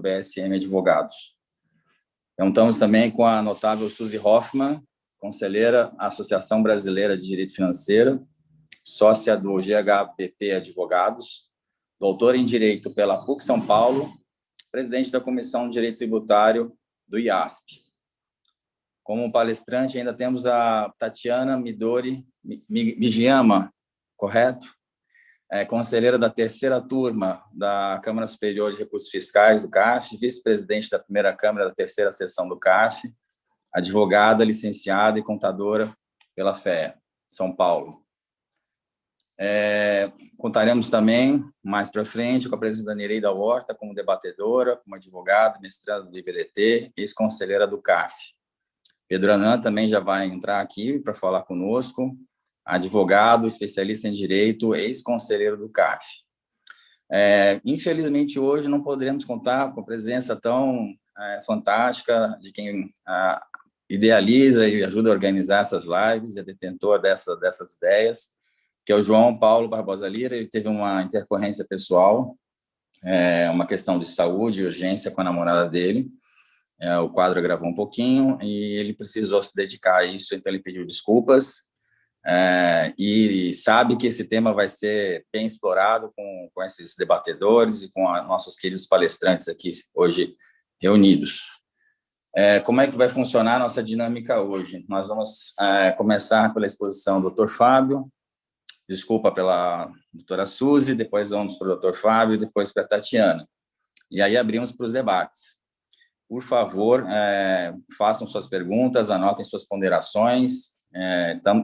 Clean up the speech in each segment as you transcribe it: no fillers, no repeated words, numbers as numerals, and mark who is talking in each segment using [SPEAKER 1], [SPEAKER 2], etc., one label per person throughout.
[SPEAKER 1] BSM Advogados. Estamos também com a notável Suzy Hoffmann, conselheira da Associação Brasileira de Direito Financeiro, sócia do GHBP Advogados, doutora em Direito pela PUC São Paulo, presidente da Comissão de Direito Tributário do IASP. Como palestrante, ainda temos a Tatiana Midori Mijiyama, correto? Conselheira da terceira turma da Câmara Superior de Recursos Fiscais do CAF, vice-presidente da primeira Câmara da terceira seção do CAF, advogada, licenciada e contadora pela FEA, São Paulo. Contaremos também, mais para frente, com a presença da Nereida Horta como debatedora, como advogada, mestranda do IBDT, ex-conselheira do CAF. Pedro Anan também já vai entrar aqui para falar conosco, advogado, especialista em direito, ex-conselheiro do CAF. Infelizmente, hoje não poderemos contar com a presença tão fantástica de quem idealiza e ajuda a organizar essas lives, é detentor dessas ideias, que é o João Paulo Barbosa Lira. Ele teve uma intercorrência pessoal, uma questão de saúde e urgência com a namorada dele. O quadro gravou um pouquinho e ele precisou se dedicar a isso, então ele pediu desculpas e sabe que esse tema vai ser bem explorado com esses debatedores e com nossos queridos palestrantes aqui hoje reunidos. Como é que vai funcionar a nossa dinâmica hoje? Nós vamos começar pela exposição do Dr. Fábio, desculpa pela doutora Suzy, depois vamos para o Dr. Fábio, depois para a Tatiana. E aí abrimos para os debates. Por favor, façam suas perguntas, anotem suas ponderações.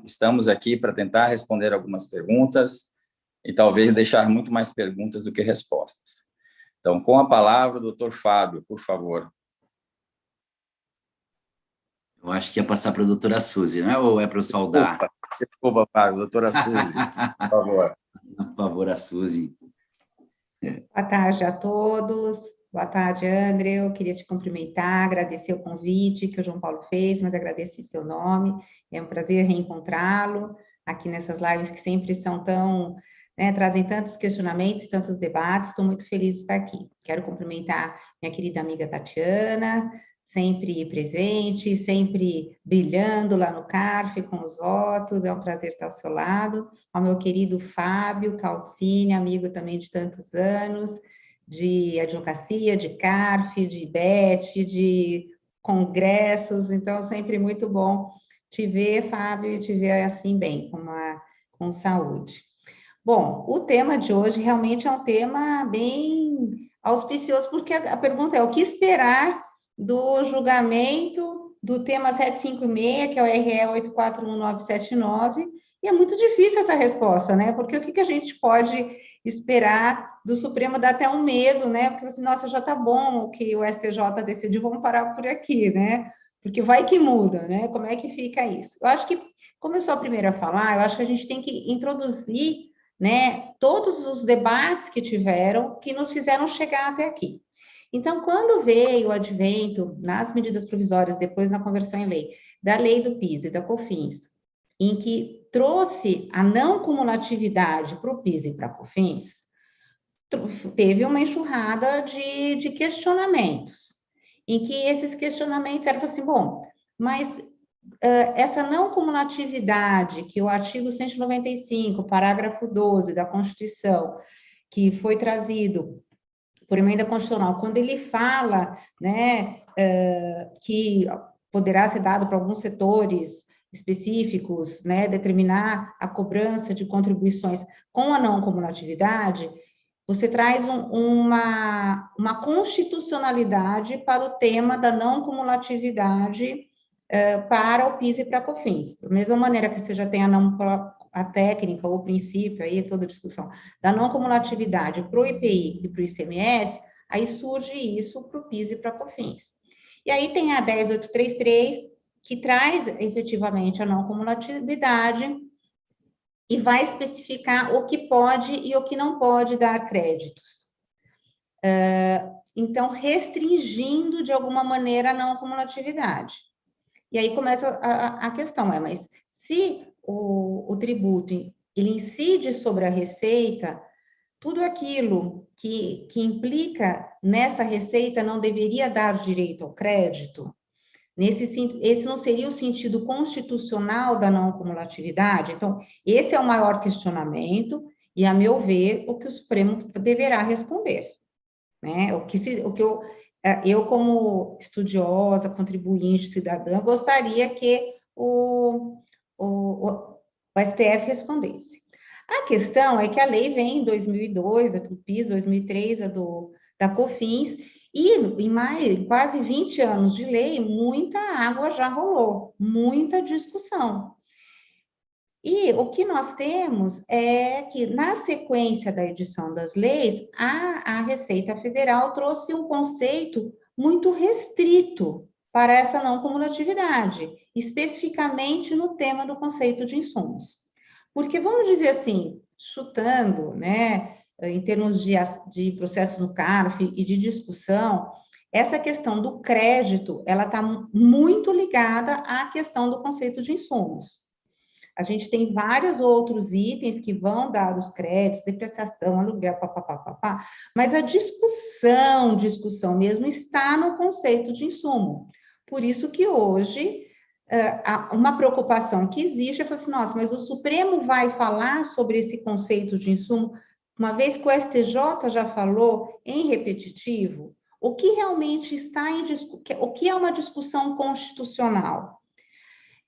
[SPEAKER 1] Estamos aqui para tentar responder algumas perguntas e talvez deixar muito mais perguntas do que respostas. Então, com a palavra, o Dr. Fábio, por favor.
[SPEAKER 2] Eu acho que ia passar para a doutora Suzy, não é? Ou é para eu saudar?
[SPEAKER 1] Desculpa, Fábio, doutora Suzy, por favor.
[SPEAKER 2] Por favor, a Suzy.
[SPEAKER 3] Boa tarde a todos. Boa tarde, André. Eu queria te cumprimentar, agradecer o convite que o João Paulo fez, mas agradeci seu nome. É um prazer reencontrá-lo aqui nessas lives que sempre são tão, trazem tantos questionamentos, tantos debates. Estou muito feliz de estar aqui. Quero cumprimentar minha querida amiga Tatiana, sempre presente, sempre brilhando lá no CARF com os votos. É um prazer estar ao seu lado. Ao meu querido Fábio Calcini, amigo também de tantos anos, de advocacia, de CARF, de IBET, de congressos. Então, sempre muito bom te ver, Fábio, e te ver assim bem, com saúde. Bom, o tema de hoje realmente é um tema bem auspicioso, porque a pergunta é o que esperar do julgamento do tema 756, que é o RE 841979, e é muito difícil essa resposta, né? Porque o que a gente pode esperar do Supremo? Dá até um medo, né? Porque assim, nossa, já tá bom o que o STJ decidiu, vamos parar por aqui, né? Porque vai que muda, né? Como é que fica isso? Eu acho que, como eu sou a primeira a falar, eu acho que a gente tem que introduzir, né, todos os debates que tiveram, que nos fizeram chegar até aqui. Então, quando veio o advento, nas medidas provisórias, depois na conversão em lei, da lei do PIS e da COFINS, em que trouxe a não cumulatividade para o PIS e para a COFINS, teve uma enxurrada de questionamentos, em que esses questionamentos eram assim, bom, mas essa não cumulatividade que o artigo 195, parágrafo 12 da Constituição, que foi trazido por emenda constitucional, quando ele fala, né, que poderá ser dado para alguns setores específicos, né, determinar a cobrança de contribuições com a não cumulatividade, você traz uma constitucionalidade para o tema da não cumulatividade para o PIS e para a COFINS. Da mesma maneira que você já tem a técnica, ou o princípio, aí toda a discussão, da não cumulatividade para o IPI e para o ICMS, aí surge isso para o PIS e para a COFINS. E aí tem a 10833, que traz efetivamente a não cumulatividade e vai especificar o que pode e o que não pode dar créditos. Então, restringindo de alguma maneira a não cumulatividade. E aí começa a questão, mas se o tributo ele incide sobre a receita, tudo aquilo que implica nessa receita não deveria dar direito ao crédito? Esse não seria o sentido constitucional da não cumulatividade? Então, esse é o maior questionamento e, a meu ver, o que o Supremo deverá responder, né? O que eu, como estudiosa, contribuinte, cidadã, gostaria que o STF respondesse. A questão é que a lei vem em 2002, a do PIS, 2003, da COFINS, e em quase 20 anos de lei, muita água já rolou, muita discussão. E o que nós temos é que, na sequência da edição das leis, a Receita Federal trouxe um conceito muito restrito para essa não cumulatividade, especificamente no tema do conceito de insumos. Porque, vamos dizer assim, chutando, né, em termos de processo no CARF e de discussão, essa questão do crédito, ela está muito ligada à questão do conceito de insumos. A gente tem vários outros itens que vão dar os créditos, depreciação, aluguel, papapá, mas a discussão mesmo está no conceito de insumo. Por isso que hoje, uma preocupação que existe é falar assim, nossa, mas o Supremo vai falar sobre esse conceito de insumo, uma vez que o STJ já falou em repetitivo, o que realmente está em discussão, o que é uma discussão constitucional?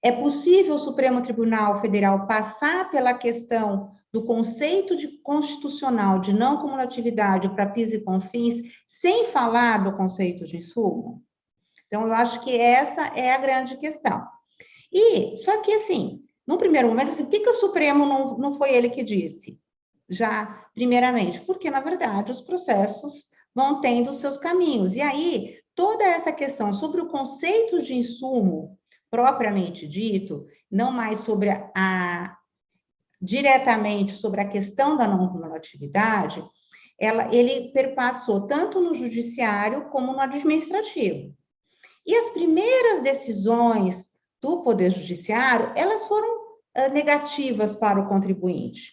[SPEAKER 3] É possível o Supremo Tribunal Federal passar pela questão do conceito constitucional de não cumulatividade para PIS e COFINS sem falar do conceito de insumo? Então, eu acho que essa é a grande questão. E, só que, assim, no primeiro momento, assim, por que o Supremo não foi ele que disse? Já, primeiramente, porque, na verdade, os processos vão tendo os seus caminhos. E aí, toda essa questão sobre o conceito de insumo, propriamente dito, não mais sobre diretamente sobre a questão da não cumulatividade, ele perpassou tanto no judiciário como no administrativo. E as primeiras decisões do Poder Judiciário, elas foram negativas para o contribuinte.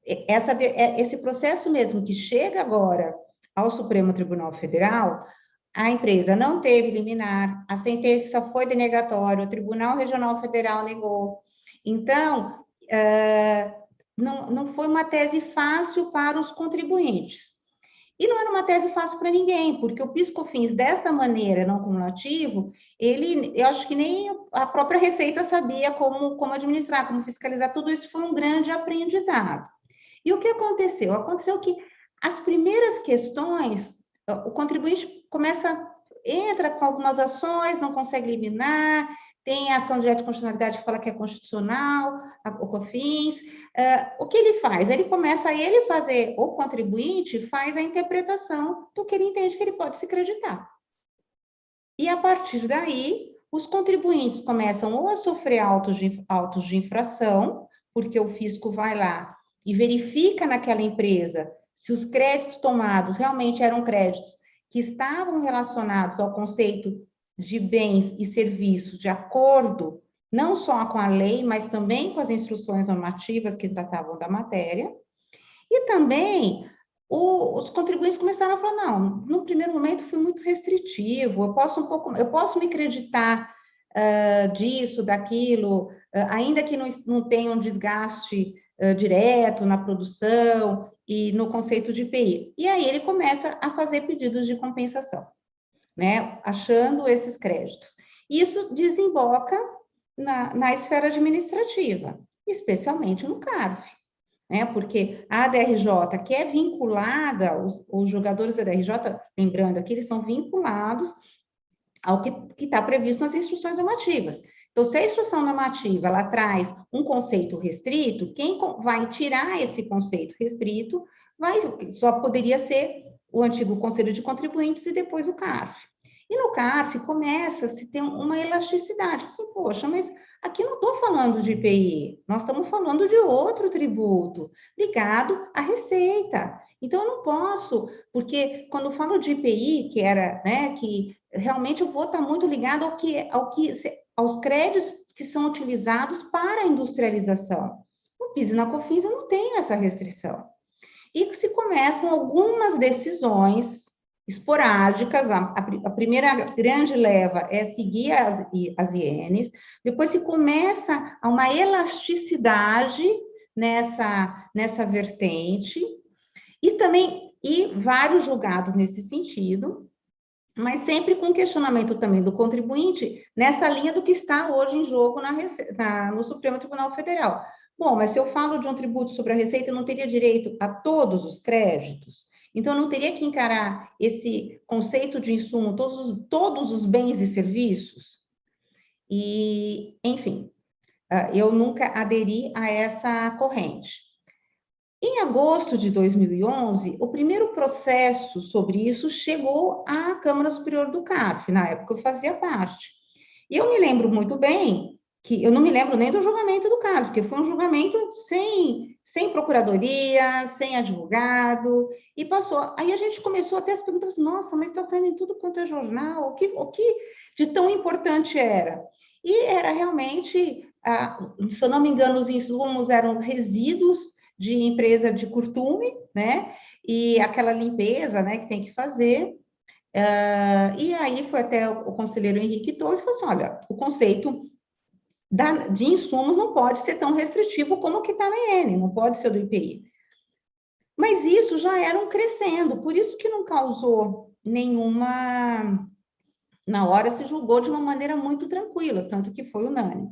[SPEAKER 3] Esse processo mesmo que chega agora ao Supremo Tribunal Federal, a empresa não teve liminar, a sentença foi denegatória, o Tribunal Regional Federal negou. Então, não foi uma tese fácil para os contribuintes. E não era uma tese fácil para ninguém, porque o PIS/COFINS, dessa maneira, não cumulativo, eu acho que nem a própria Receita sabia como administrar, como fiscalizar, tudo isso foi um grande aprendizado. E o que aconteceu? Aconteceu que as primeiras questões, o contribuinte entra com algumas ações, não consegue eliminar, tem a ação direta de constitucionalidade que fala que é constitucional, o COFINS. O que ele faz? O contribuinte faz a interpretação do que ele entende que ele pode se creditar. E, a partir daí, os contribuintes começam ou a sofrer autos de infração, porque o fisco vai lá e verifica naquela empresa se os créditos tomados realmente eram créditos que estavam relacionados ao conceito de bens e serviços de acordo, não só com a lei, mas também com as instruções normativas que tratavam da matéria. E também os contribuintes começaram a falar, não, no primeiro momento foi muito restritivo, eu posso me creditar disso, daquilo, ainda que não tenha um desgaste direto na produção e no conceito de IPI. E aí ele começa a fazer pedidos de compensação, né, achando esses créditos. Isso desemboca na esfera administrativa, especialmente no CARF, né, porque a DRJ, que é vinculada, os jogadores da DRJ, lembrando aqui, eles são vinculados ao que está previsto nas instruções normativas. Então, se a instrução normativa ela traz um conceito restrito, quem vai tirar esse conceito restrito só poderia ser o antigo Conselho de Contribuintes e depois o CARF. E no CARF começa a se ter uma elasticidade. Assim, poxa, mas aqui eu não estou falando de IPI, nós estamos falando de outro tributo ligado à receita. Então, eu não posso, porque quando eu falo de IPI, que era, né, que realmente eu vou estar muito ligado aos créditos que são utilizados para a industrialização. No PIS e na COFINS eu não tenho essa restrição. e que se começam algumas decisões esporádicas. A primeira grande leva é seguir as ienes, depois se começa a uma elasticidade nessa vertente, e vários julgados nesse sentido, mas sempre com questionamento também do contribuinte, nessa linha do que está hoje em jogo no Supremo Tribunal Federal. Bom, mas se eu falo de um tributo sobre a receita, eu não teria direito a todos os créditos? Então, eu não teria que encarar esse conceito de insumo, todos os bens e serviços? E, enfim, eu nunca aderi a essa corrente. Em agosto de 2011, o primeiro processo sobre isso chegou à Câmara Superior do CARF, na época eu fazia parte. E eu me lembro muito bem que eu não me lembro nem do julgamento do caso, porque foi um julgamento sem procuradoria, sem advogado, e passou. Aí a gente começou até a se perguntar assim, nossa, mas está saindo em tudo quanto é jornal, o que de tão importante era? E era realmente, se eu não me engano, os insumos eram resíduos de empresa de curtume, né? E aquela limpeza, né, que tem que fazer. E aí foi até o conselheiro Henrique Torres e falou assim, olha, o conceito de insumos não pode ser tão restritivo como o que está na EN, não pode ser do IPI. Mas isso já era crescendo, por isso que não causou nenhuma... Na hora se julgou de uma maneira muito tranquila, tanto que foi unânime.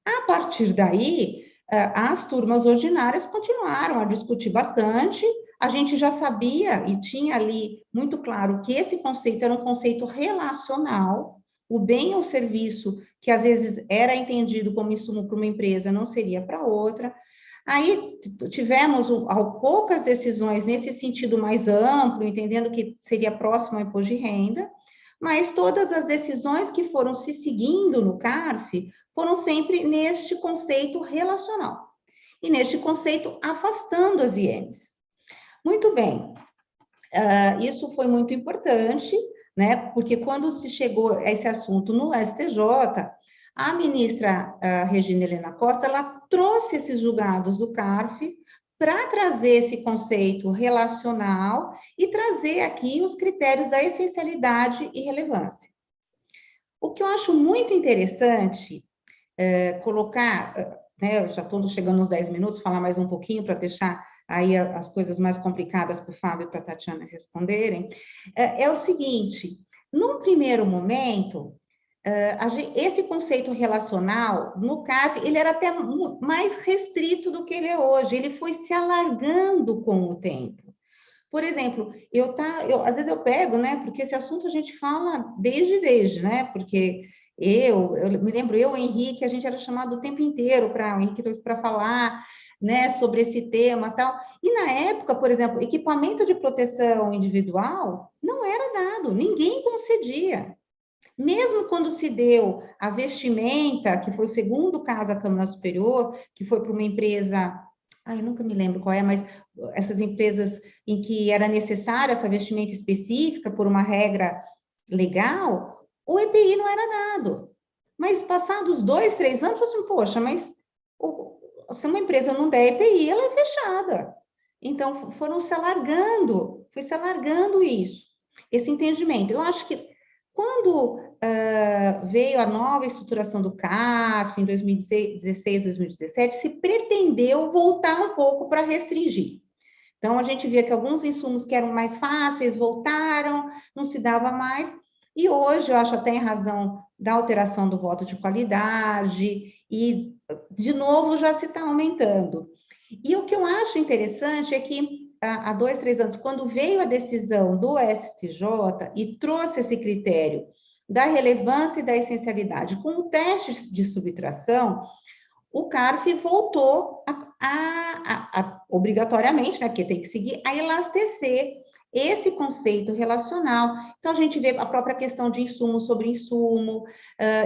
[SPEAKER 3] A partir daí, as turmas ordinárias continuaram a discutir bastante, a gente já sabia e tinha ali muito claro que esse conceito era um conceito relacional, o bem ou serviço que às vezes era entendido como insumo para uma empresa não seria para outra. Aí tivemos poucas decisões nesse sentido mais amplo, entendendo que seria próximo ao imposto de renda, mas todas as decisões que foram se seguindo no CARF foram sempre neste conceito relacional, e neste conceito afastando as ienes. Muito bem, isso foi muito importante, né, porque quando se chegou a esse assunto no STJ, a ministra Regina Helena Costa, ela trouxe esses julgados do CARF para trazer esse conceito relacional e trazer aqui os critérios da essencialidade e relevância. O que eu acho muito interessante colocar, né, eu já estou chegando nos 10 minutos, falar mais um pouquinho para deixar aí as coisas mais complicadas para o Fábio e para a Tatiana responderem, é o seguinte, num primeiro momento, esse conceito relacional, no CARF, ele era até mais restrito do que ele é hoje, ele foi se alargando com o tempo. Por exemplo, às vezes eu pego, né, porque esse assunto a gente fala desde, né, porque eu me lembro, o Henrique, a gente era chamado o tempo inteiro o Henrique para falar, né, sobre esse tema e tal, e na época, por exemplo, equipamento de proteção individual não era dado, ninguém concedia. Mesmo quando se deu a vestimenta, que foi o segundo caso da Câmara Superior, que foi para uma empresa, eu nunca me lembro qual é, mas essas empresas em que era necessária essa vestimenta específica por uma regra legal, o EPI não era dado. Mas passados 2, 3 anos, assim, poxa, mas se uma empresa não der EPI, ela é fechada. Então, foi se alargando isso, esse entendimento. Eu acho que quando veio a nova estruturação do CARF, em 2016, 2017, se pretendeu voltar um pouco para restringir. Então, a gente via que alguns insumos que eram mais fáceis voltaram, não se dava mais, e hoje eu acho até em razão da alteração do voto de qualidade, e, de novo, já se está aumentando. E o que eu acho interessante é que, há 2, 3 anos, quando veio a decisão do STJ e trouxe esse critério da relevância e da essencialidade com o teste de subtração, o CARF voltou obrigatoriamente, né, porque tem que seguir, a elastecer esse conceito relacional. Então, a gente vê a própria questão de insumo sobre insumo,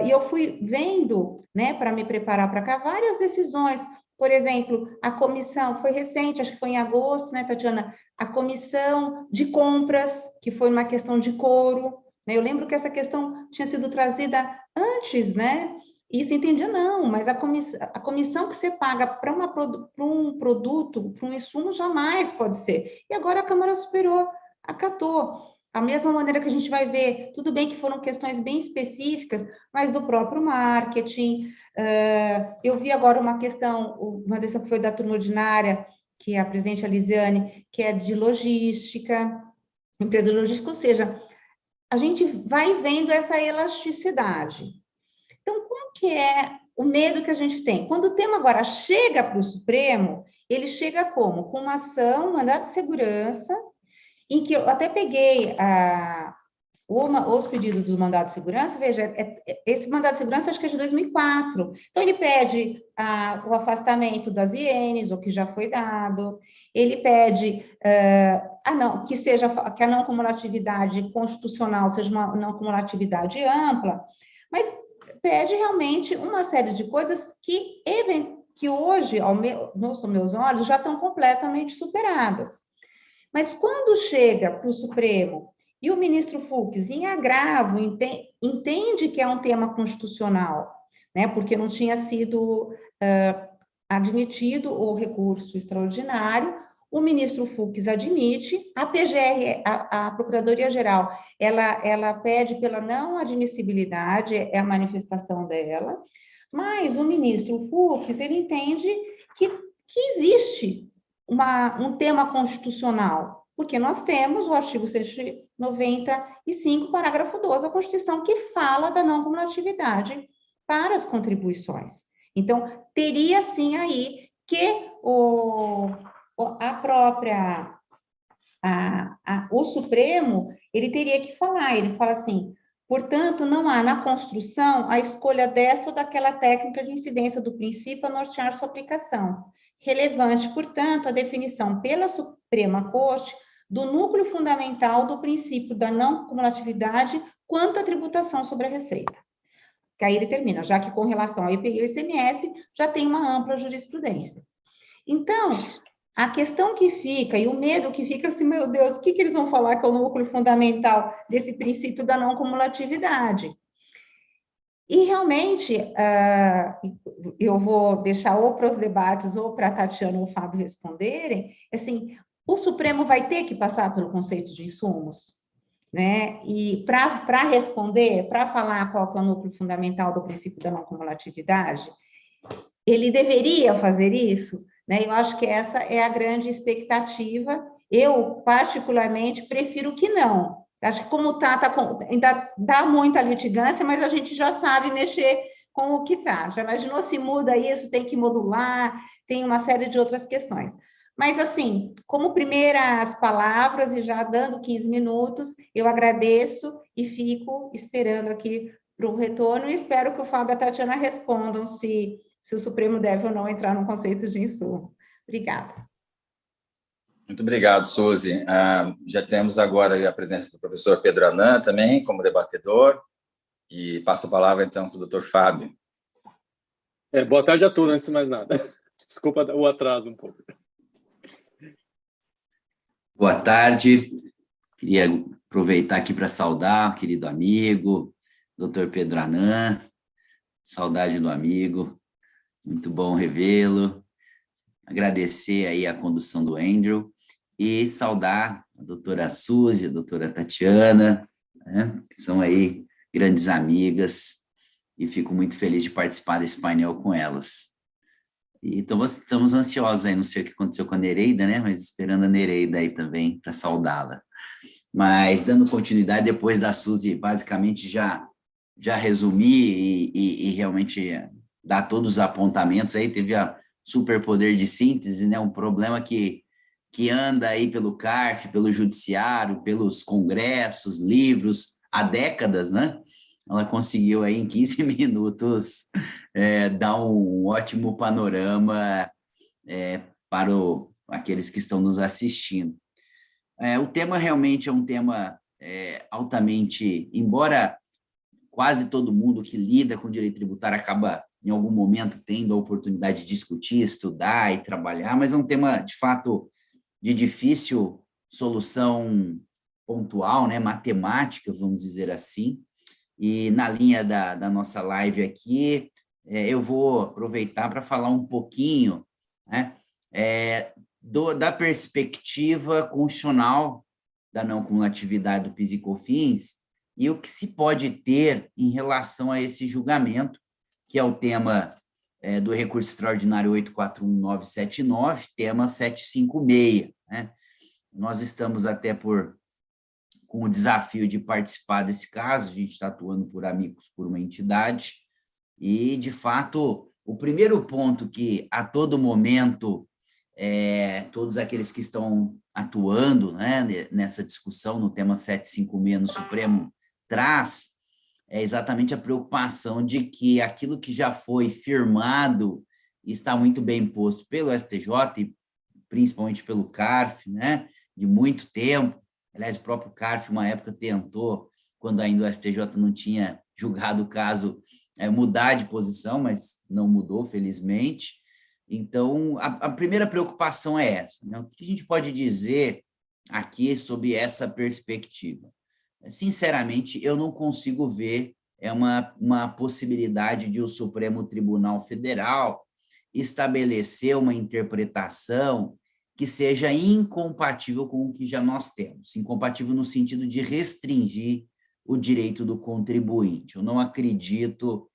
[SPEAKER 3] e eu fui vendo, né, para me preparar para cá, várias decisões. Por exemplo, a comissão, foi recente, acho que foi em agosto, né, Tatiana? A comissão de compras, que foi uma questão de couro, né? Eu lembro que essa questão tinha sido trazida antes, né, E se entendia, não, mas a comissão que você paga para um produto, para um insumo, jamais pode ser. E agora a Câmara Superior acatou. A mesma maneira que a gente vai ver, tudo bem que foram questões bem específicas, mas do próprio marketing. Eu vi agora uma decisão que foi da turma ordinária, que é a presidente Alisiane, que é de logística, empresa de logística, ou seja, a gente vai vendo essa elasticidade. Então, como que é o medo que a gente tem? Quando o tema agora chega para o Supremo, ele chega como? Com uma ação, mandado de segurança, em que eu até peguei os pedidos dos mandados de segurança, veja, esse mandado de segurança acho que é de 2004. Então, ele pede o afastamento das ienes, o que já foi dado, ele pede que a não cumulatividade constitucional seja uma não cumulatividade ampla, mas pede realmente uma série de coisas que hoje, aos meus olhos, já estão completamente superadas. Mas quando chega para o Supremo e o ministro Fux, em agravo, entende que é um tema constitucional, né, porque não tinha sido admitido o recurso extraordinário, o ministro Fux admite, a PGR, a Procuradoria-Geral, ela pede pela não admissibilidade, é a manifestação dela, mas o ministro Fux, ele entende que existe um tema constitucional, porque nós temos o artigo 195, parágrafo 12 da Constituição, que fala da não cumulatividade para as contribuições. Então, teria sim aí que o Supremo, ele teria que falar, ele fala assim, portanto, não há na construção a escolha dessa ou daquela técnica de incidência do princípio a nortear sua aplicação. Relevante, portanto, a definição pela Suprema Corte do núcleo fundamental do princípio da não cumulatividade quanto à tributação sobre a receita. Que aí ele termina, já que com relação ao IPI e ao ICMS já tem uma ampla jurisprudência. Então, a questão que fica e o medo que fica assim, meu Deus, o que eles vão falar que é o núcleo fundamental desse princípio da não cumulatividade? E realmente, eu vou deixar ou para os debates ou para a Tatiana ou o Fábio responderem, assim, o Supremo vai ter que passar pelo conceito de insumos, né? E para responder, para falar qual que é o núcleo fundamental do princípio da não cumulatividade, ele deveria fazer isso, né? Eu acho que essa é a grande expectativa. Eu, particularmente, prefiro que não. Acho que como ainda dá muita litigância, mas a gente já sabe mexer com o que está. Já imaginou se muda isso, tem que modular, tem uma série de outras questões. Mas, assim, como primeiras palavras, e já dando 15 minutos, eu agradeço e fico esperando aqui para o retorno, e espero que o Fábio e a Tatiana respondam se o Supremo deve ou não entrar no conceito de insumo. Obrigada.
[SPEAKER 1] Muito obrigado, Suzy. Já temos agora a presença do professor Pedro Anan também, como debatedor, e passo a palavra, então, para o doutor Fábio.
[SPEAKER 4] Boa tarde a todos, antes de mais nada. Desculpa o atraso um pouco.
[SPEAKER 2] Boa tarde. Queria aproveitar aqui para saudar o querido amigo, doutor Pedro Anan. Saudade do amigo. Muito bom revê-lo. Agradecer aí a condução do Andrew e saudar a doutora Suzy, a doutora Tatiana, né, que são aí grandes amigas, e fico muito feliz de participar desse painel com elas. E estamos ansiosos aí, não sei o que aconteceu com a Nereida, né, mas esperando a Nereida aí também para saudá-la. Mas, dando continuidade, depois da Suzy, basicamente já resumir e realmente dar todos os apontamentos aí, teve a superpoder de síntese, né, um problema que anda aí pelo CARF, pelo judiciário, pelos congressos, livros, há décadas, né? Ela conseguiu aí em 15 minutos dar um ótimo panorama para aqueles que estão nos assistindo. O tema realmente é um tema altamente, embora quase todo mundo que lida com direito tributário acaba, em algum momento, tendo a oportunidade de discutir, estudar e trabalhar, mas é um tema, de fato, de difícil solução pontual, né, matemática, vamos dizer assim. E na linha da nossa live aqui, eu vou aproveitar para falar um pouquinho, né, da perspectiva constitucional da não cumulatividade do PIS e COFINS e o que se pode ter em relação a esse julgamento, que é o tema do recurso extraordinário 841979, tema 756, né? Nós estamos até com o desafio de participar desse caso, a gente está atuando por amigos por uma entidade, e, de fato, o primeiro ponto que, a todo momento, todos aqueles que estão atuando, né, nessa discussão no tema 756 no Supremo traz, é exatamente a preocupação de que aquilo que já foi firmado e está muito bem posto pelo STJ, e principalmente pelo CARF, né, de muito tempo. Aliás, o próprio CARF, uma época, tentou, quando ainda o STJ não tinha julgado o caso, mudar de posição, mas não mudou, felizmente. Então, a primeira preocupação é essa, né? O que a gente pode dizer aqui sobre essa perspectiva? Sinceramente, eu não consigo ver uma possibilidade de o Supremo Tribunal Federal estabelecer uma interpretação que seja incompatível com o que já nós temos, incompatível no sentido de restringir o direito do contribuinte. Eu não acredito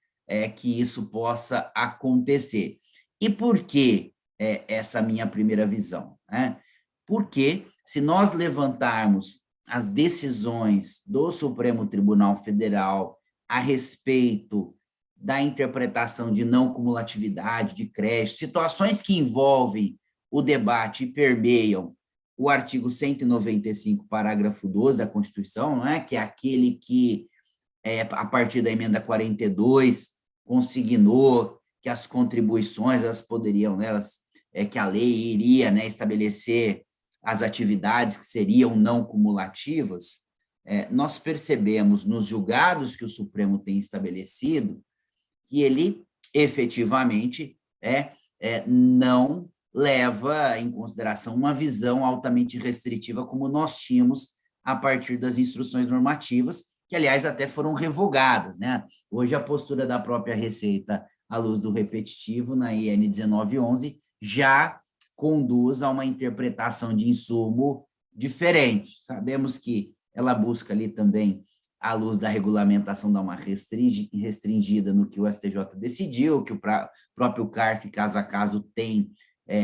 [SPEAKER 2] que isso possa acontecer. E por que essa minha primeira visão, né? Porque se nós levantarmos as decisões do Supremo Tribunal Federal a respeito da interpretação de não cumulatividade de crédito, situações que envolvem o debate e permeiam o artigo 195, parágrafo 12 da Constituição, não é? Que é aquele que, a partir da emenda 42, consignou que as contribuições, elas poderiam, né, que a lei iria, né, estabelecer as atividades que seriam não cumulativas. Nós percebemos nos julgados que o Supremo tem estabelecido que ele efetivamente não leva em consideração uma visão altamente restritiva como nós tínhamos a partir das instruções normativas, que, aliás, até foram revogadas, né? Hoje, a postura da própria Receita, à luz do repetitivo, na IN 1911, já conduz a uma interpretação de insumo diferente. Sabemos que ela busca ali também, à luz da regulamentação, dar uma restringida no que o STJ decidiu, que o próprio CARF, caso a caso, tem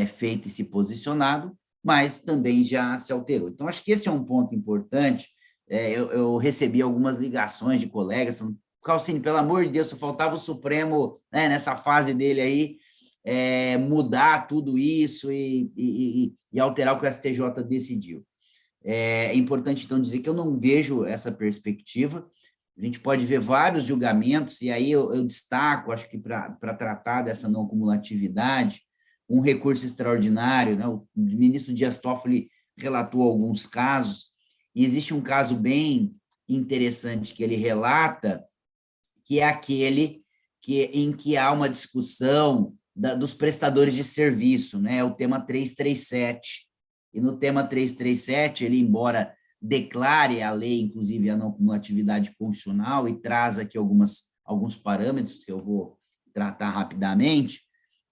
[SPEAKER 2] feito e se posicionado, mas também já se alterou. Então, acho que esse é um ponto importante. Eu recebi algumas ligações de colegas, Calcini, pelo amor de Deus, só faltava o Supremo, né, nessa fase dele aí, mudar tudo isso e alterar o que o STJ decidiu. É importante, então, dizer que eu não vejo essa perspectiva. A gente pode ver vários julgamentos, e aí eu destaco, acho que para tratar dessa não cumulatividade, um recurso extraordinário, né? O ministro Dias Toffoli relatou alguns casos, e existe um caso bem interessante que ele relata, que é aquele em que há uma discussão dos prestadores de serviço, né? O tema 337. E no tema 337, ele, embora declare a lei, inclusive, a não cumulatividade constitucional, e traz aqui alguns parâmetros que eu vou tratar rapidamente,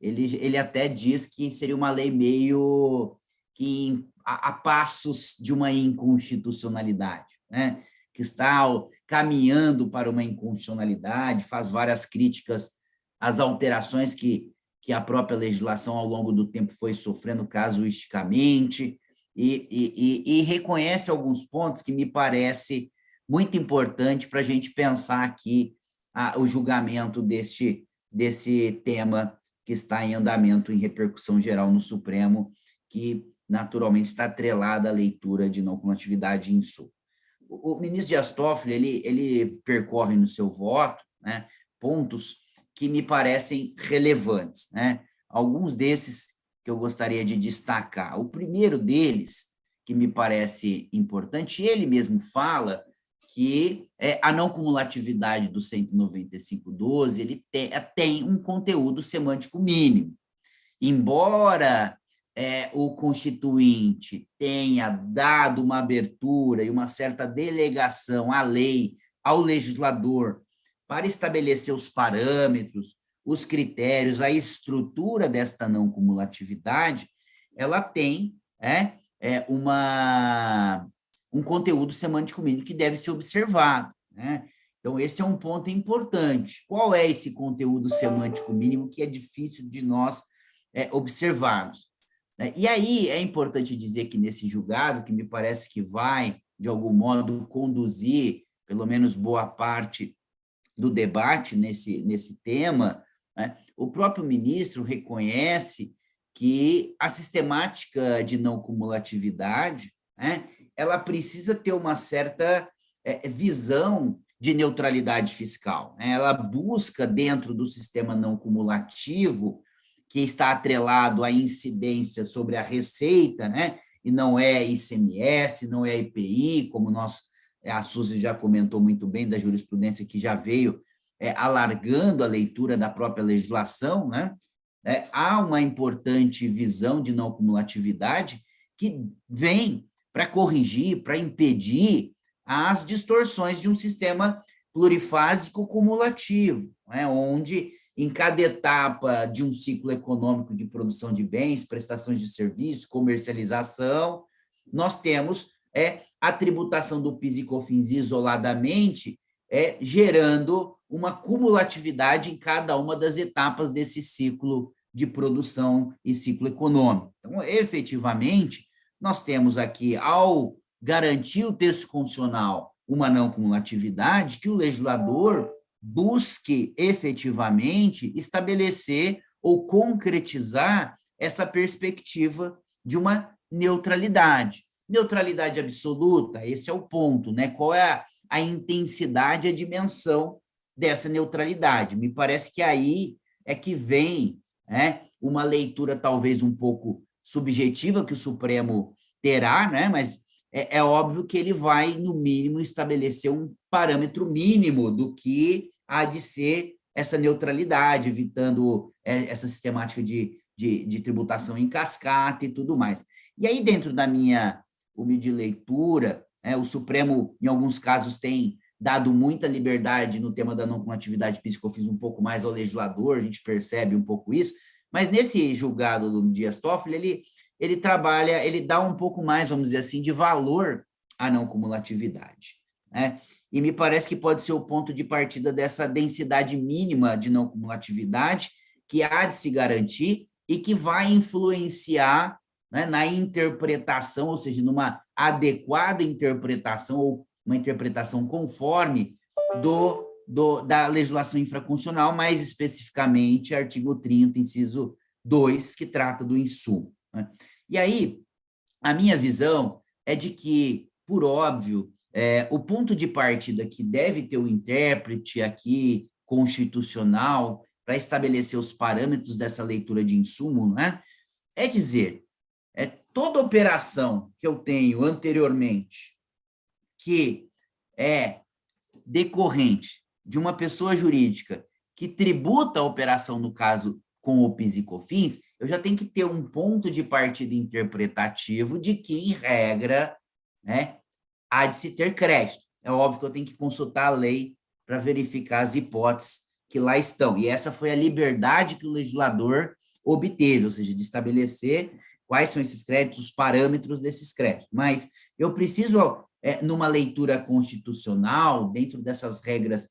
[SPEAKER 2] ele até diz que seria uma lei meio que a passos de uma inconstitucionalidade, né? Que está caminhando para uma inconstitucionalidade, faz várias críticas às alterações que a própria legislação, ao longo do tempo, foi sofrendo casuisticamente, e reconhece alguns pontos que me parece muito importante para a gente pensar aqui o julgamento desse tema que está em andamento, em repercussão geral no Supremo, que naturalmente está atrelada à leitura de não cumulatividade em sul. O ministro Dias Toffoli, ele percorre no seu voto, né, pontos que me parecem relevantes, né? Alguns desses que eu gostaria de destacar. O primeiro deles, que me parece importante, ele mesmo fala que a não cumulatividade do 195.12, ele tem um conteúdo semântico mínimo. Embora o Constituinte tenha dado uma abertura e uma certa delegação à lei, ao legislador, para estabelecer os parâmetros, os critérios, a estrutura desta não cumulatividade, ela tem um conteúdo semântico mínimo que deve ser observado, né? Então, esse é um ponto importante. Qual é esse conteúdo semântico mínimo que é difícil de nós observarmos? E aí, é importante dizer que nesse julgado, que me parece que vai, de algum modo, conduzir, pelo menos boa parte do debate nesse tema, né, o próprio ministro reconhece que a sistemática de não cumulatividade, né, ela precisa ter uma certa visão de neutralidade fiscal, né? Ela busca, dentro do sistema não cumulativo, que está atrelado à incidência sobre a receita, né? E não é ICMS, não é IPI, como a Suzy já comentou muito bem, da jurisprudência que já veio alargando a leitura da própria legislação, né? Há uma importante visão de não cumulatividade que vem para corrigir, para impedir as distorções de um sistema plurifásico cumulativo, né? Onde, em cada etapa de um ciclo econômico de produção de bens, prestações de serviços, comercialização, nós temos a tributação do PIS e COFINS isoladamente, gerando uma cumulatividade em cada uma das etapas desse ciclo de produção e ciclo econômico. Então, efetivamente, nós temos aqui, ao garantir o texto constitucional uma não cumulatividade, que o legislador busque efetivamente estabelecer ou concretizar essa perspectiva de uma neutralidade. Neutralidade absoluta, esse é o ponto, né? Qual é a intensidade, a dimensão dessa neutralidade? Me parece que aí é que vem, né, uma leitura talvez um pouco subjetiva que o Supremo terá, né? Mas é óbvio que ele vai, no mínimo, estabelecer um parâmetro mínimo do que há de ser essa neutralidade, evitando essa sistemática de tributação em cascata e tudo mais. E aí, dentro da minha humilde leitura, o Supremo, em alguns casos, tem dado muita liberdade no tema da não cumulatividade PIS e COFINS um pouco mais ao legislador, a gente percebe um pouco isso, mas nesse julgado do Dias Toffoli, ele trabalha, ele dá um pouco mais, vamos dizer assim, de valor à não cumulatividade, né? E me parece que pode ser o ponto de partida dessa densidade mínima de não cumulatividade que há de se garantir e que vai influenciar, né, na interpretação, ou seja, numa adequada interpretação ou uma interpretação conforme da legislação infraconstitucional, mais especificamente artigo 30, inciso 2, que trata do insumo, né? E aí, a minha visão é de que, por óbvio, o ponto de partida que deve ter o intérprete aqui constitucional para estabelecer os parâmetros dessa leitura de insumo, né, é dizer, toda operação que eu tenho anteriormente que é decorrente de uma pessoa jurídica que tributa a operação, no caso, com o PIS e COFINS, eu já tenho que ter um ponto de partida interpretativo de que, em regra, né, há de se ter crédito. É óbvio que eu tenho que consultar a lei para verificar as hipóteses que lá estão. E essa foi a liberdade que o legislador obteve, ou seja, de estabelecer quais são esses créditos, os parâmetros desses créditos. Mas eu preciso, numa leitura constitucional, dentro dessas regras,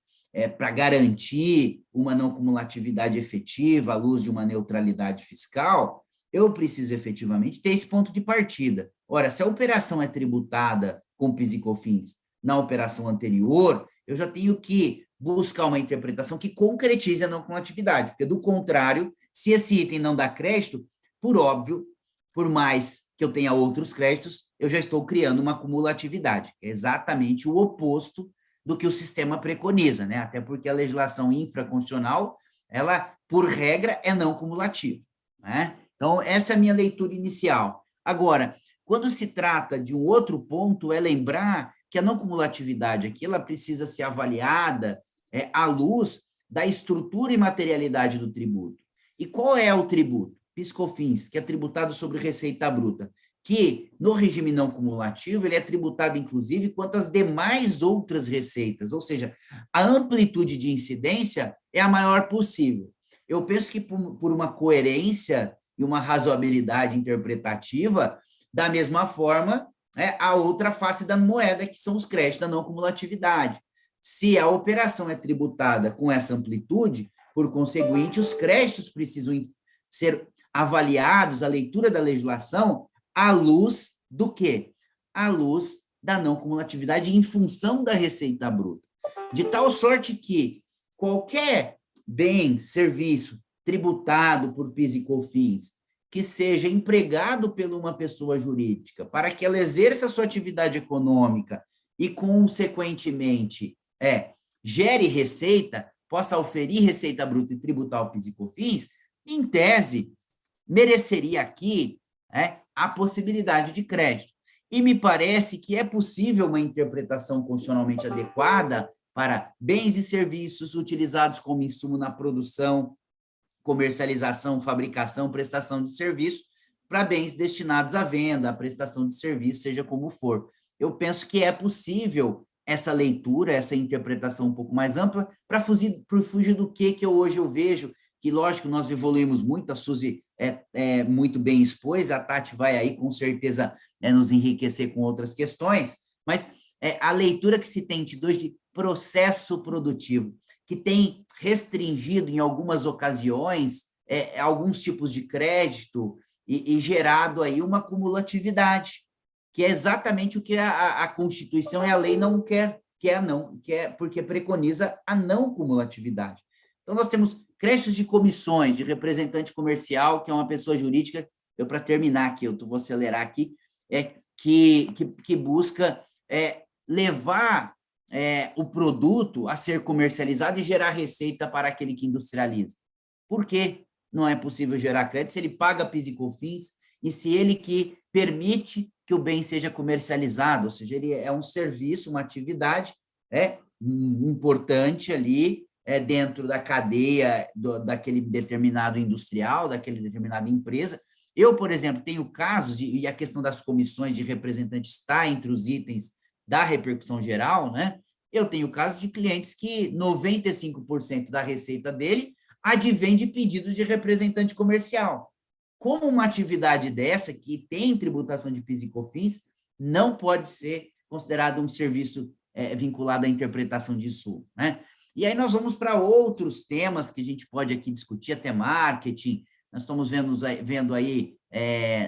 [SPEAKER 2] para garantir uma não cumulatividade efetiva à luz de uma neutralidade fiscal, eu preciso efetivamente ter esse ponto de partida. Ora, se a operação é tributada com PIS e COFINS na operação anterior, eu já tenho que buscar uma interpretação que concretize a não cumulatividade, porque, do contrário, se esse item não dá crédito, por óbvio, por mais que eu tenha outros créditos, eu já estou criando uma cumulatividade, que é exatamente o oposto do que o sistema preconiza, né? Até porque a legislação infraconstitucional, ela, por regra, é não cumulativa, né? Então, essa é a minha leitura inicial. Agora, quando se trata de um outro ponto, é lembrar que a não cumulatividade aqui, ela precisa ser avaliada à luz da estrutura e materialidade do tributo. E qual é o tributo? PIS/COFINS, que é tributado sobre receita bruta, que, no regime não cumulativo, ele é tributado, inclusive, quanto às demais outras receitas, ou seja, a amplitude de incidência é a maior possível. eu penso que por uma coerência e uma razoabilidade interpretativa, da mesma forma, a outra face da moeda, que são os créditos da não cumulatividade. Se a operação é tributada com essa amplitude, por conseguinte, os créditos precisam ser avaliados, a leitura da legislação, à luz do quê? À luz da não cumulatividade em função da receita bruta. De tal sorte que qualquer bem, serviço tributado por PIS e COFINS que seja empregado por uma pessoa jurídica para que ela exerça a sua atividade econômica e, consequentemente, gere receita, possa oferir receita bruta e tributar o PIS e COFINS, em tese, mereceria aqui a possibilidade de crédito. E me parece que é possível uma interpretação constitucionalmente adequada para bens e serviços utilizados como insumo na produção, comercialização, fabricação, prestação de serviço, para bens destinados à venda, à prestação de serviço, seja como for. Eu penso que é possível essa leitura, essa interpretação um pouco mais ampla, para fugir do que hoje eu vejo, que, lógico, nós evoluímos muito, a Suzy muito bem expôs, a Tati vai aí, com certeza, nos enriquecer com outras questões, mas a leitura que se tem de processo produtivo, que tem restringido, em algumas ocasiões, alguns tipos de crédito e gerado aí uma cumulatividade, que é exatamente o que a Constituição e a lei não quer, porque preconiza a não cumulatividade. Então, nós temos créditos de comissões, de representante comercial, que é uma pessoa jurídica, para terminar aqui, eu vou acelerar aqui, que busca levar o produto a ser comercializado e gerar receita para aquele que industrializa. Por que não é possível gerar crédito se ele paga PIS e COFINS e se ele que permite que o bem seja comercializado, ou seja, ele é um serviço, uma atividade importante ali dentro da cadeia daquele determinado industrial, daquele determinada empresa. Eu, por exemplo, tenho casos, e a questão das comissões de representantes está entre os itens da repercussão geral, né? Eu tenho casos de clientes que 95% da receita dele advém de pedidos de representante comercial. Como uma atividade dessa, que tem tributação de PIS e COFINS, não pode ser considerado um serviço vinculado à interpretação de insumo, né? E aí nós vamos para outros temas que a gente pode aqui discutir, até marketing. Nós estamos vendo aí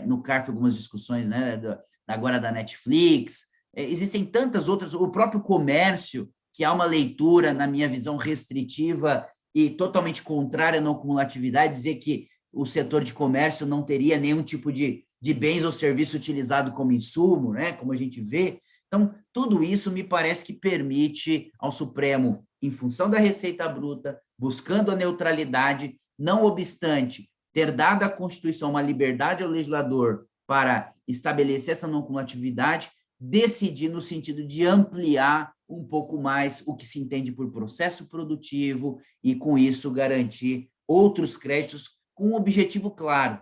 [SPEAKER 2] no CARF algumas discussões, né, agora da Netflix. Existem tantas outras, o próprio comércio, que há uma leitura, na minha visão, restritiva e totalmente contrária à não cumulatividade, dizer que o setor de comércio não teria nenhum tipo de bens ou serviço utilizado como insumo, né, como a gente vê. Então, tudo isso me parece que permite ao Supremo, em função da receita bruta, buscando a neutralidade, não obstante ter dado à Constituição uma liberdade ao legislador para estabelecer essa não cumulatividade, decidir no sentido de ampliar um pouco mais o que se entende por processo produtivo e, com isso, garantir outros créditos com um objetivo claro: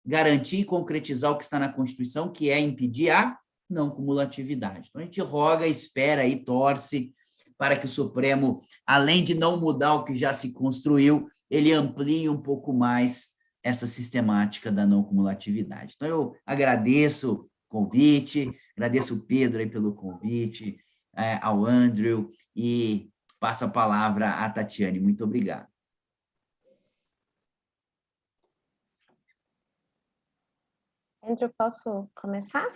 [SPEAKER 2] garantir e concretizar o que está na Constituição, que é impedir a não cumulatividade. Então, a gente roga, espera e torce para que o Supremo, além de não mudar o que já se construiu, ele amplie um pouco mais essa sistemática da não cumulatividade. Então, eu agradeço o convite, agradeço o Pedro aí pelo convite, ao Andrew, e passo a palavra à Tatiane. Muito obrigado.
[SPEAKER 5] Andrew, posso começar?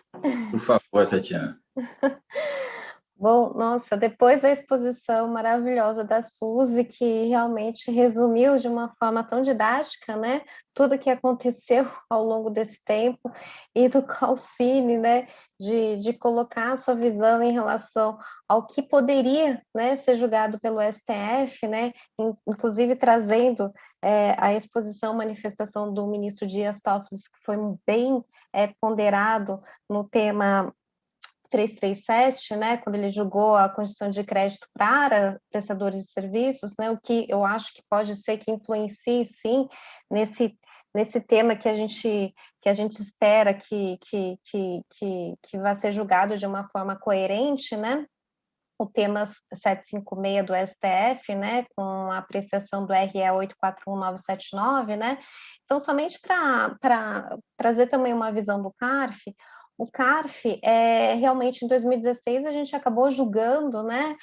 [SPEAKER 1] Por favor, Tatiana.
[SPEAKER 5] Bom, nossa, depois da exposição maravilhosa da Suzy, que realmente resumiu de uma forma tão didática, né, tudo o que aconteceu ao longo desse tempo, e do Calcine, né, de colocar a sua visão em relação ao que poderia, né, ser julgado pelo STF, né, inclusive trazendo a exposição, manifestação do ministro Dias Toffoli, que foi bem ponderado no tema 337, né, quando ele julgou a condição de crédito para prestadores de serviços, né, o que eu acho que pode ser que influencie, sim, nesse tema que a gente espera que vai ser julgado de uma forma coerente, né. o tema 756 do STF, né, com a apreciação do RE 841979, né, então somente para trazer também uma visão do CARF, o CARF, realmente em 2016 a gente acabou julgando, né,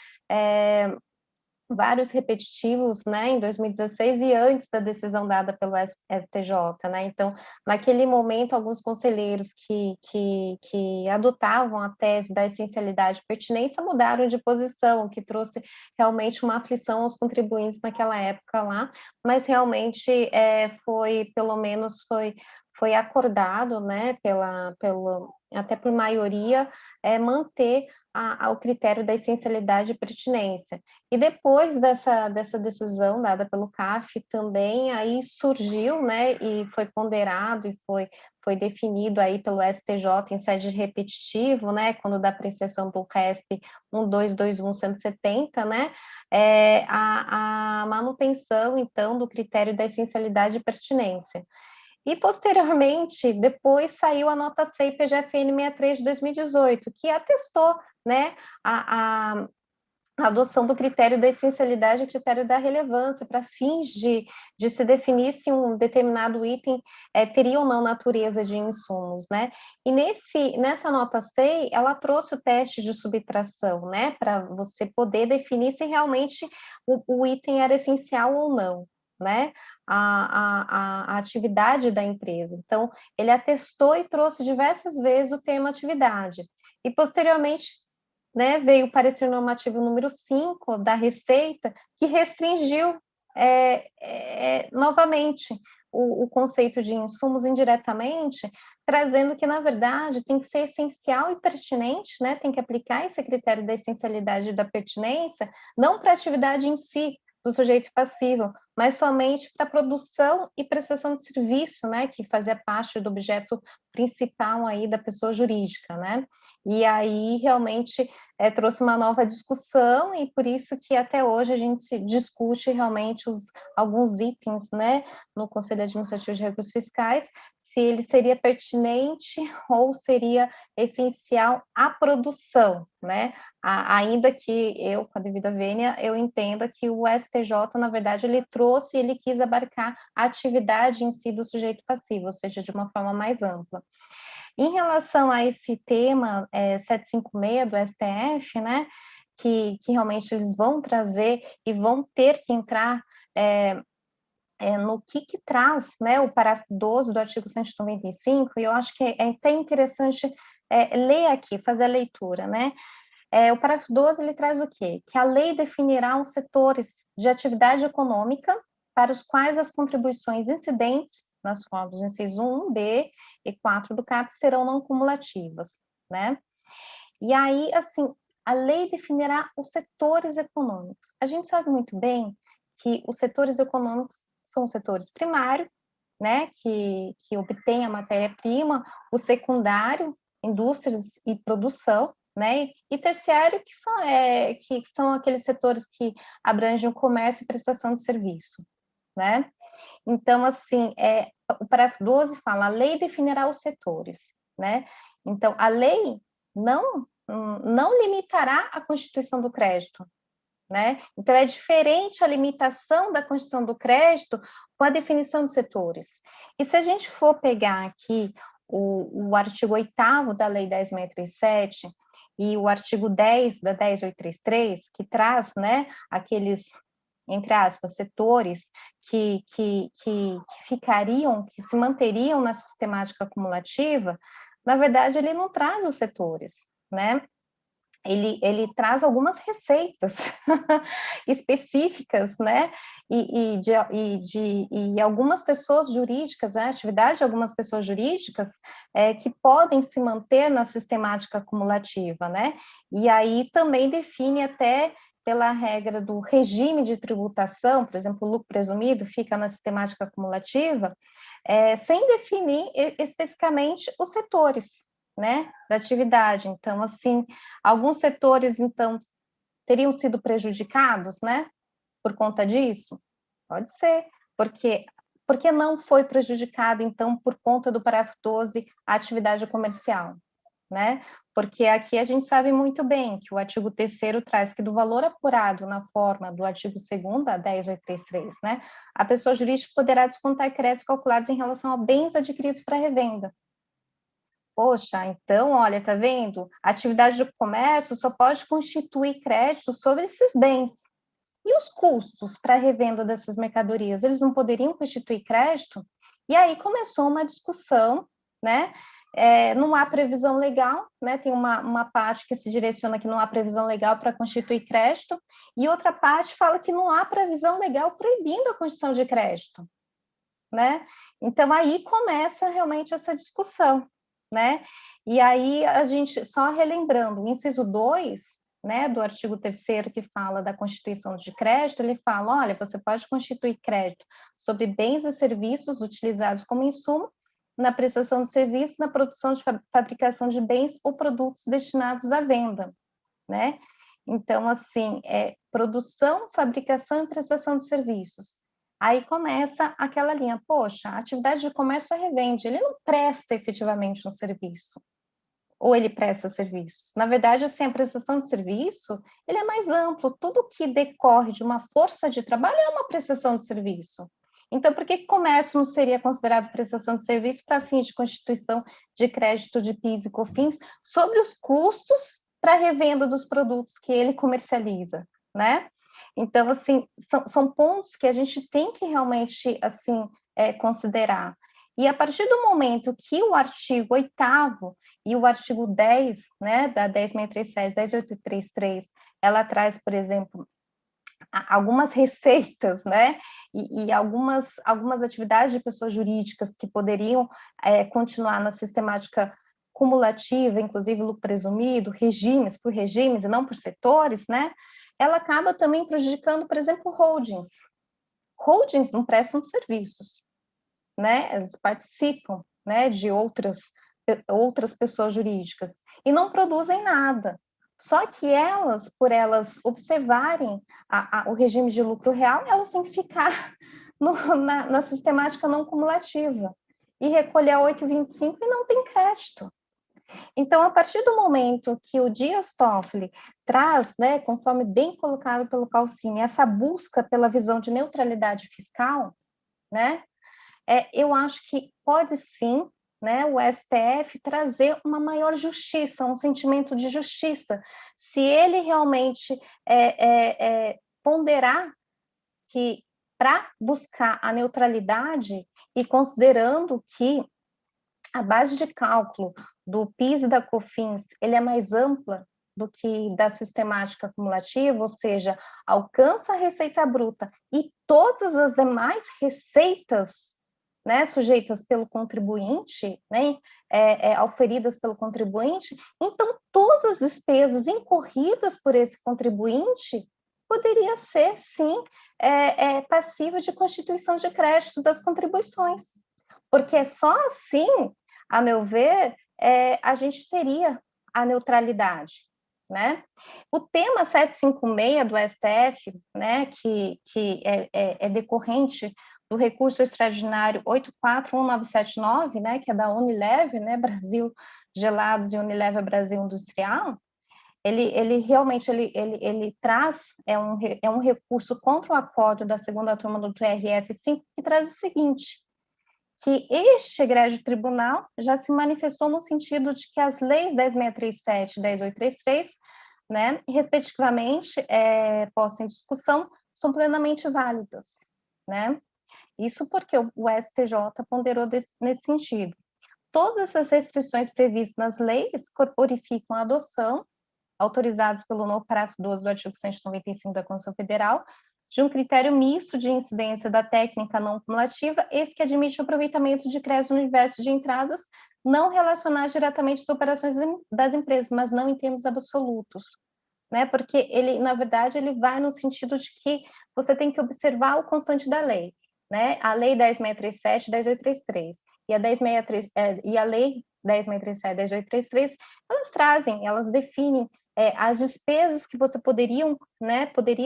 [SPEAKER 5] vários repetitivos, né, em 2016 e antes da decisão dada pelo STJ, né, então, naquele momento, alguns conselheiros que adotavam a tese da essencialidade e pertinência mudaram de posição, o que trouxe realmente uma aflição aos contribuintes naquela época lá, mas realmente pelo menos foi acordado, né, até por maioria, manter o critério da essencialidade e pertinência. E depois dessa decisão dada pelo CARF, também aí surgiu, né, e foi ponderado e foi definido aí pelo STJ em sede repetitivo, né, quando da apreciação do RESP 1221-170, né, a manutenção, então, do critério da essencialidade e pertinência. E, posteriormente, depois saiu a nota C PGFN 63 de 2018, que atestou, né, a adoção do critério da essencialidade e critério da relevância para fins de se definir se um determinado item teria ou não natureza de insumos, né? E nessa nota C, ela trouxe o teste de subtração, né, para você poder definir se realmente o item era essencial ou não, né, a atividade da empresa. Então, ele atestou e trouxe diversas vezes o termo atividade. E, posteriormente, né, veio o parecer normativo número 5 da Receita, que restringiu novamente o conceito de insumos indiretamente, trazendo que, na verdade, tem que ser essencial e pertinente, né, tem que aplicar esse critério da essencialidade e da pertinência, não para a atividade em si, do sujeito passivo, mas somente para a produção e prestação de serviço, né, que fazia parte do objeto principal aí da pessoa jurídica, né, e aí realmente trouxe uma nova discussão e por isso que até hoje a gente se discute realmente alguns itens, né, no Conselho Administrativo de Recursos Fiscais, se ele seria pertinente ou seria essencial à produção, né, ainda que eu, com a devida vênia, eu entenda que o STJ, na verdade, ele trouxe, ele quis abarcar a atividade em si do sujeito passivo, ou seja, de uma forma mais ampla. Em relação a esse tema 756 do STF, né, que realmente eles vão trazer e vão ter que entrar no que traz, né, o parágrafo 12 do artigo 195, e eu acho que é até interessante ler aqui, fazer a leitura, né. O parágrafo 12, ele traz o quê? Que a lei definirá os setores de atividade econômica para os quais as contribuições incidentes nas formas do inciso 1b e 4 do CAP serão não cumulativas, né? E aí, assim, a lei definirá os setores econômicos. A gente sabe muito bem que os setores econômicos são os setores primário, né, que obtém a matéria-prima, o secundário, indústrias e produção, né, e terciário, que são aqueles setores que abrangem o comércio e prestação de serviço, né? Então, assim, o parágrafo 12 fala, a lei definirá os setores, né? Então, a lei não limitará a constituição do crédito, né? Então, é diferente a limitação da constituição do crédito com a definição de setores. E se a gente for pegar aqui o artigo 8º da Lei 10.637 e o artigo 10 da 10.833, que traz, né, aqueles, entre aspas, setores que ficariam, que se manteriam na sistemática acumulativa, na verdade, ele não traz os setores, né? Ele traz algumas receitas específicas, né, e algumas pessoas jurídicas, né, atividade de algumas pessoas jurídicas que podem se manter na sistemática acumulativa, né, e aí também define até pela regra do regime de tributação, por exemplo, o lucro presumido fica na sistemática acumulativa, sem definir especificamente os setores, né, da atividade. Então, assim, alguns setores, então, teriam sido prejudicados, né, por conta disso? Pode ser, porque não foi prejudicado, então, por conta do parágrafo 12, a atividade comercial, né? Porque aqui a gente sabe muito bem que o artigo 3º traz que do valor apurado na forma do artigo 2º, a 10.833, né, a pessoa jurídica poderá descontar créditos calculados em relação a bens adquiridos para revenda. Poxa, então, olha, tá vendo? A atividade do comércio só pode constituir crédito sobre esses bens. E os custos para a revenda dessas mercadorias, eles não poderiam constituir crédito? E aí começou uma discussão, né? Não há previsão legal, né? Tem uma parte que se direciona que não há previsão legal para constituir crédito, e outra parte fala que não há previsão legal proibindo a constituição de crédito, né? Então, aí começa realmente essa discussão, né? E aí, a gente, só relembrando, o inciso 2, né, do artigo 3º, que fala da constituição de crédito, ele fala, olha, você pode constituir crédito sobre bens e serviços utilizados como insumo na prestação de serviços, na produção de fabricação de bens ou produtos destinados à venda, né? Então, assim, produção, fabricação e prestação de serviços. Aí começa aquela linha, poxa, a atividade de comércio revende, ele não presta efetivamente um serviço, ou ele presta serviços. Na verdade, assim, a prestação de serviço, ele é mais amplo, tudo que decorre de uma força de trabalho é uma prestação de serviço. Então, por que comércio não seria considerado prestação de serviço para fins de constituição de crédito de PIS e COFINS sobre os custos para a revenda dos produtos que ele comercializa, né? Então, assim, são pontos que a gente tem que realmente, assim, considerar. E a partir do momento que o artigo 8º e o artigo 10, né, da 10.637, 10.833, ela traz, por exemplo, algumas receitas, né, e algumas atividades de pessoas jurídicas que poderiam continuar na sistemática cumulativa, inclusive lucro presumido, regimes por regimes e não por setores, né, ela acaba também prejudicando, por exemplo, holdings. Holdings não prestam serviços, né, eles participam, né, de outras pessoas jurídicas e não produzem nada. Só que elas, por elas observarem o regime de lucro real, elas têm que ficar na sistemática não cumulativa e recolher a 8,25 e não tem crédito. Então, a partir do momento que o Dias Toffoli traz, né, conforme bem colocado pelo Calcini, essa busca pela visão de neutralidade fiscal, né, eu acho que pode sim, né, o STF trazer uma maior justiça, um sentimento de justiça, se ele realmente ponderar que para buscar a neutralidade e considerando que a base de cálculo do PIS e da COFINS, ele é mais ampla do que da sistemática acumulativa, ou seja, alcança a receita bruta e todas as demais receitas, né, sujeitas pelo contribuinte, né, auferidas pelo contribuinte, então todas as despesas incorridas por esse contribuinte poderia ser, sim, passiva de constituição de crédito das contribuições, porque só assim, a meu ver, a gente teria a neutralidade, né? O tema 756 do STF, né, que é decorrente do recurso extraordinário 841979, né, que é da Unilever, né, Brasil Gelados e Unilever Brasil Industrial, ele realmente traz, um recurso contra o acordo da segunda turma do TRF5, que traz o seguinte, que este egrégio tribunal já se manifestou no sentido de que as leis 10.637 e 10.833, né, respectivamente, postas em discussão, são plenamente válidas, né? Isso porque o STJ ponderou nesse sentido. Todas essas restrições previstas nas leis corporificam a adoção, autorizados pelo novo parágrafo 12 do artigo 195 da Constituição Federal, de um critério misto de incidência da técnica não cumulativa, esse que admite o aproveitamento de crédito no universo de entradas não relacionadas diretamente às operações das empresas, mas não em termos absolutos, né? Porque ele, na verdade, ele vai no sentido de que você tem que observar o constante da lei, né? A lei 10.637 e 10.833 e a lei 10.637 e 10.833, elas trazem, elas definem as despesas que você poderiam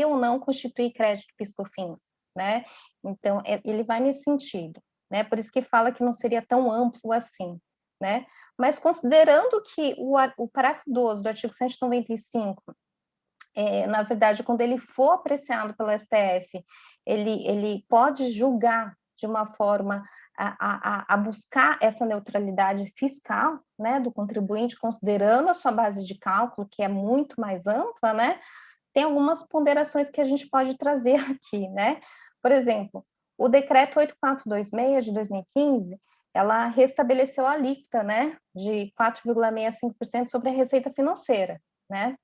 [SPEAKER 5] ou não constituir crédito PIS/COFINS, né? Então, ele vai nesse sentido, né? Por isso que fala que não seria tão amplo assim, né? Mas considerando que o parágrafo 12 do artigo 195, na verdade, quando ele for apreciado pelo STF, ele pode julgar de uma forma a buscar essa neutralidade fiscal, né, do contribuinte, considerando a sua base de cálculo, que é muito mais ampla, né? Tem algumas ponderações que a gente pode trazer aqui, né? Por exemplo, o decreto 8426 de 2015, ela restabeleceu a alíquota, né, de 4,65% sobre a receita financeira, né?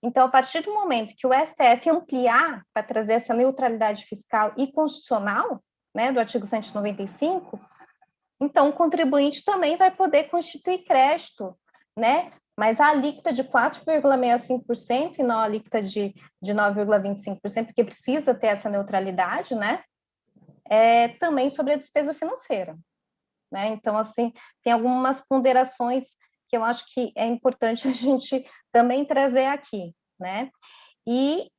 [SPEAKER 5] Então, a partir do momento que o STF ampliar para trazer essa neutralidade fiscal e constitucional, né, do artigo 195, então o contribuinte também vai poder constituir crédito, né? Mas a alíquota de 4,65% e não a alíquota de 9,25%, porque precisa ter essa neutralidade, né? Também sobre a despesa financeira, né? Então, assim, tem algumas ponderações que eu acho que é importante a gente também trazer aqui, né? E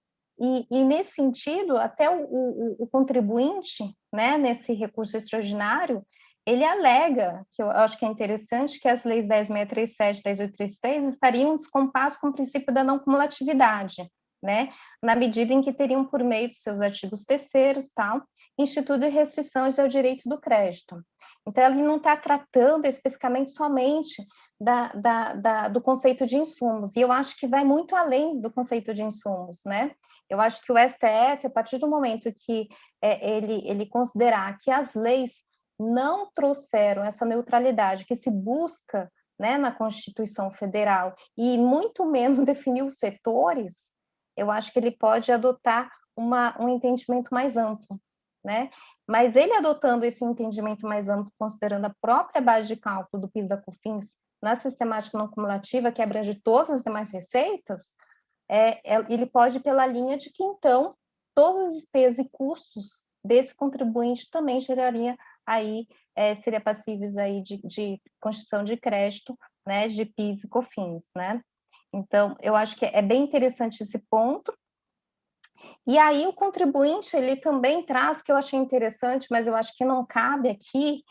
[SPEAKER 5] nesse sentido, até o contribuinte, né, nesse recurso extraordinário, ele alega, que eu acho que é interessante, que as leis 10.637 e 10.833 estariam em descompasso com o princípio da não cumulatividade, né, na medida em que teriam, por meio de seus artigos terceiros, tal, instituído restrições ao direito do crédito. Então, ele não está tratando especificamente somente do conceito de insumos, e eu acho que vai muito além do conceito de insumos, né? Eu acho que o STF, a partir do momento que ele considerar que as leis não trouxeram essa neutralidade que se busca, né, na Constituição Federal, e muito menos definir os setores, eu acho que ele pode adotar um entendimento mais amplo, né? Mas ele adotando esse entendimento mais amplo, considerando a própria base de cálculo do PIS da COFINS na sistemática não cumulativa, que abrange todas as demais receitas, ele pode ir pela linha de que, então, todas as despesas e custos desse contribuinte também geraria aí, seria passíveis aí de constituição de crédito, né, de PIS e COFINS, né? Então, eu acho que é bem interessante esse ponto. E aí o contribuinte, ele também traz, que eu achei interessante, mas eu acho que não cabe aqui,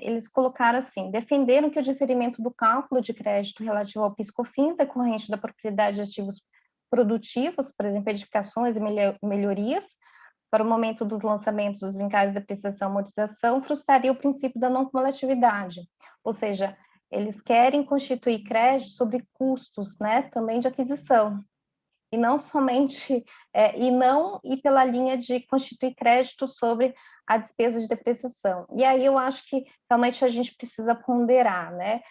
[SPEAKER 5] eles colocaram assim, defenderam que o diferimento do cálculo de crédito relativo ao PIS/COFINS decorrente da propriedade de ativos produtivos, por exemplo, edificações e melhorias, para o momento dos lançamentos dos encargos de depreciação e amortização, frustraria o princípio da não cumulatividade, ou seja, eles querem constituir crédito sobre custos, né, também de aquisição, e não somente, e não ir pela linha de constituir crédito sobre a despesa de depreciação. E aí eu acho que realmente a gente precisa ponderar, né,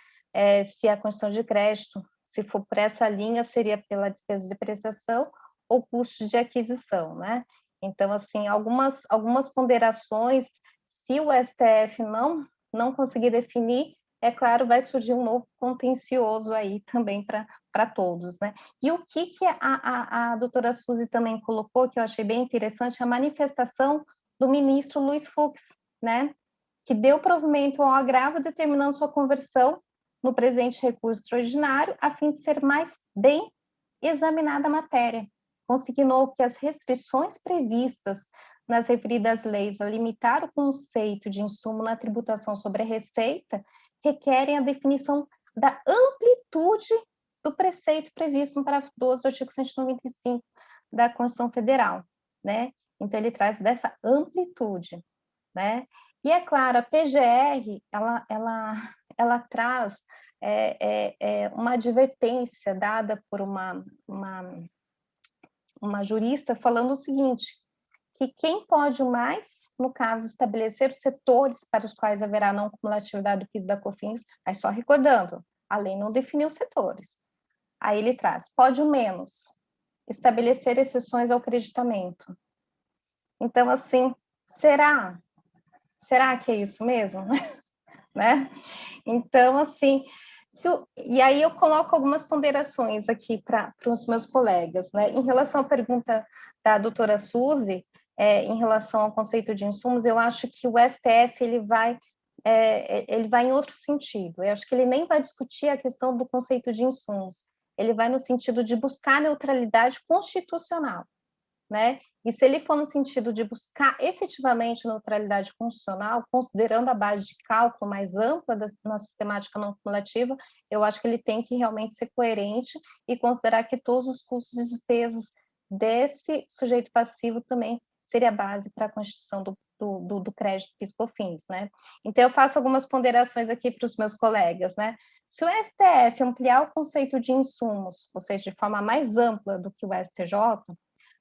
[SPEAKER 5] se a constituição de crédito, se for por essa linha, seria pela despesa de depreciação ou custo de aquisição, né? Então, assim, algumas ponderações, se o STF não conseguir definir, é claro, vai surgir um novo contencioso aí também para todos, né? E o que a doutora Suzy também colocou, que eu achei bem interessante, a manifestação do ministro Luiz Fux, né? Que deu provimento ao agravo, determinando sua conversão no presente recurso extraordinário, a fim de ser mais bem examinada a matéria. Consignou que as restrições previstas nas referidas leis a limitar o conceito de insumo na tributação sobre a receita requerem a definição da amplitude do preceito previsto no parágrafo 12 do artigo 195 da Constituição Federal, né? Então, ele traz dessa amplitude, né? E, é claro, a PGR, ela traz uma advertência dada por uma jurista falando o seguinte, que quem pode mais, no caso, estabelecer os setores para os quais haverá não cumulatividade do PIS da COFINS, mas só recordando, a lei não definiu os setores. Aí ele traz, pode o menos, estabelecer exceções ao creditamento. Então, assim, será que é isso mesmo? Né? Então, assim, e aí eu coloco algumas ponderações aqui para os meus colegas, né? Em relação à pergunta da doutora Suzy, em relação ao conceito de insumos, eu acho que o STF ele vai em outro sentido. Eu acho que ele nem vai discutir a questão do conceito de insumos. Ele vai no sentido de buscar neutralidade constitucional, né? E se ele for no sentido de buscar efetivamente neutralidade constitucional, considerando a base de cálculo mais ampla na sistemática não cumulativa, eu acho que ele tem que realmente ser coerente e considerar que todos os custos e despesas desse sujeito passivo também seria a base para a constituição do crédito PIS/COFINS, né? Então, eu faço algumas ponderações aqui para os meus colegas, né? Se o STF ampliar o conceito de insumos, ou seja, de forma mais ampla do que o STJ,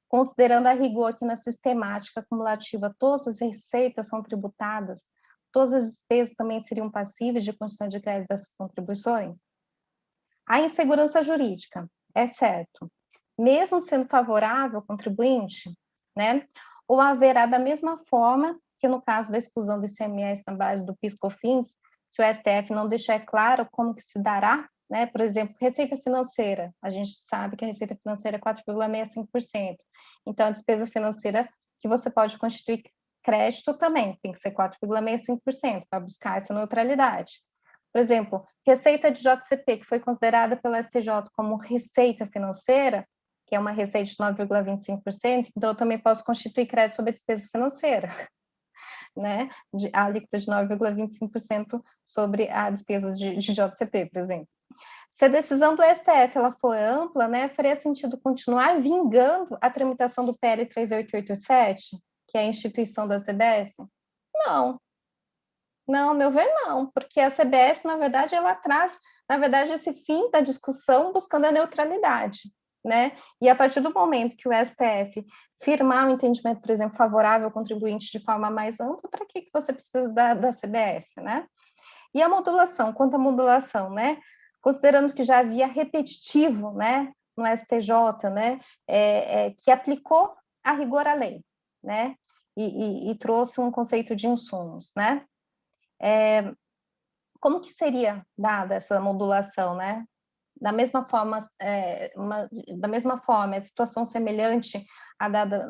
[SPEAKER 5] considerando a rigor que na sistemática acumulativa todas as receitas são tributadas, todas as despesas também seriam passíveis de constituição de crédito das contribuições, a insegurança jurídica, é certo, mesmo sendo favorável ao contribuinte, né, ou haverá da mesma forma que no caso da exclusão do ICMS na base do PIS/COFINS, se o STF não deixar claro como que se dará, né, por exemplo, receita financeira, a gente sabe que a receita financeira é 4,65%, então a despesa financeira que você pode constituir crédito também tem que ser 4,65% para buscar essa neutralidade. Por exemplo, receita de JCP, que foi considerada pela STJ como receita financeira, que é uma receita de 9,25%, então eu também posso constituir crédito sobre a despesa financeira, né? A alíquota de 9,25% sobre a despesa de JCP, por exemplo. Se a decisão do STF ela for ampla, né, faria sentido continuar vingando a tramitação do PL 3887, que é a instituição da CBS? Não. Não, ao meu ver, não, porque a CBS, na verdade, ela traz, na verdade, esse fim da discussão buscando a neutralidade, né? E a partir do momento que o STF firmar um entendimento, por exemplo, favorável ao contribuinte de forma mais ampla, para que você precisa da CBS, né? E a modulação, quanto à modulação, né? Considerando que já havia repetitivo, né, no STJ, né, que aplicou a rigor a lei, né, e trouxe um conceito de insumos, né? Como que seria dada essa modulação, né? Da mesma forma, é situação semelhante à dada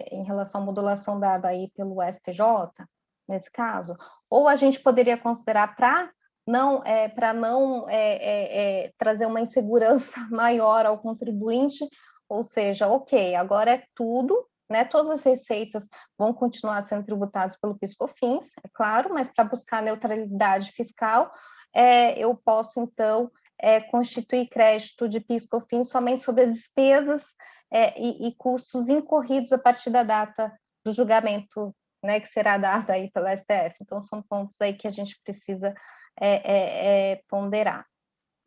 [SPEAKER 5] em relação à modulação dada aí pelo STJ, nesse caso? Ou a gente poderia considerar para não trazer uma insegurança maior ao contribuinte, ou seja, ok, agora é tudo, né, todas as receitas vão continuar sendo tributadas pelo PIS/COFINS, é claro, mas para buscar neutralidade fiscal, eu posso, então, constituir crédito de PIS/COFINS somente sobre as despesas e custos incorridos a partir da data do julgamento, né, que será dada aí pela STF. Então, são pontos aí que a gente precisa ponderar.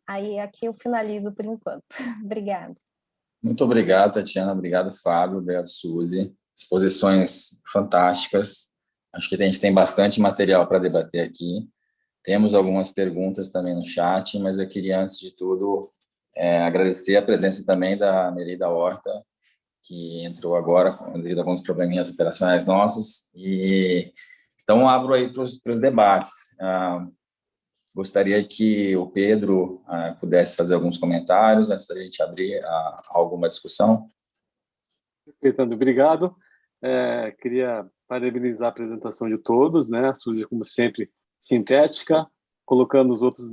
[SPEAKER 5] Aí, aqui eu finalizo por enquanto. Obrigada.
[SPEAKER 1] Muito obrigado, Tatiana. Obrigado, Fábio. Obrigado, Suzy. Exposições fantásticas. Acho que a gente tem bastante material para debater aqui. Temos algumas perguntas também no chat, mas eu queria, antes de tudo, agradecer a presença também da Nereida Horta, que entrou agora devido a alguns probleminhas operacionais nossos. Então, abro aí para os debates. Gostaria que o Pedro pudesse fazer alguns comentários antes da gente abrir alguma discussão.
[SPEAKER 4] Perfeito, obrigado. Queria parabenizar a apresentação de todos, né? A Suzy, como sempre, sintética, colocando os outros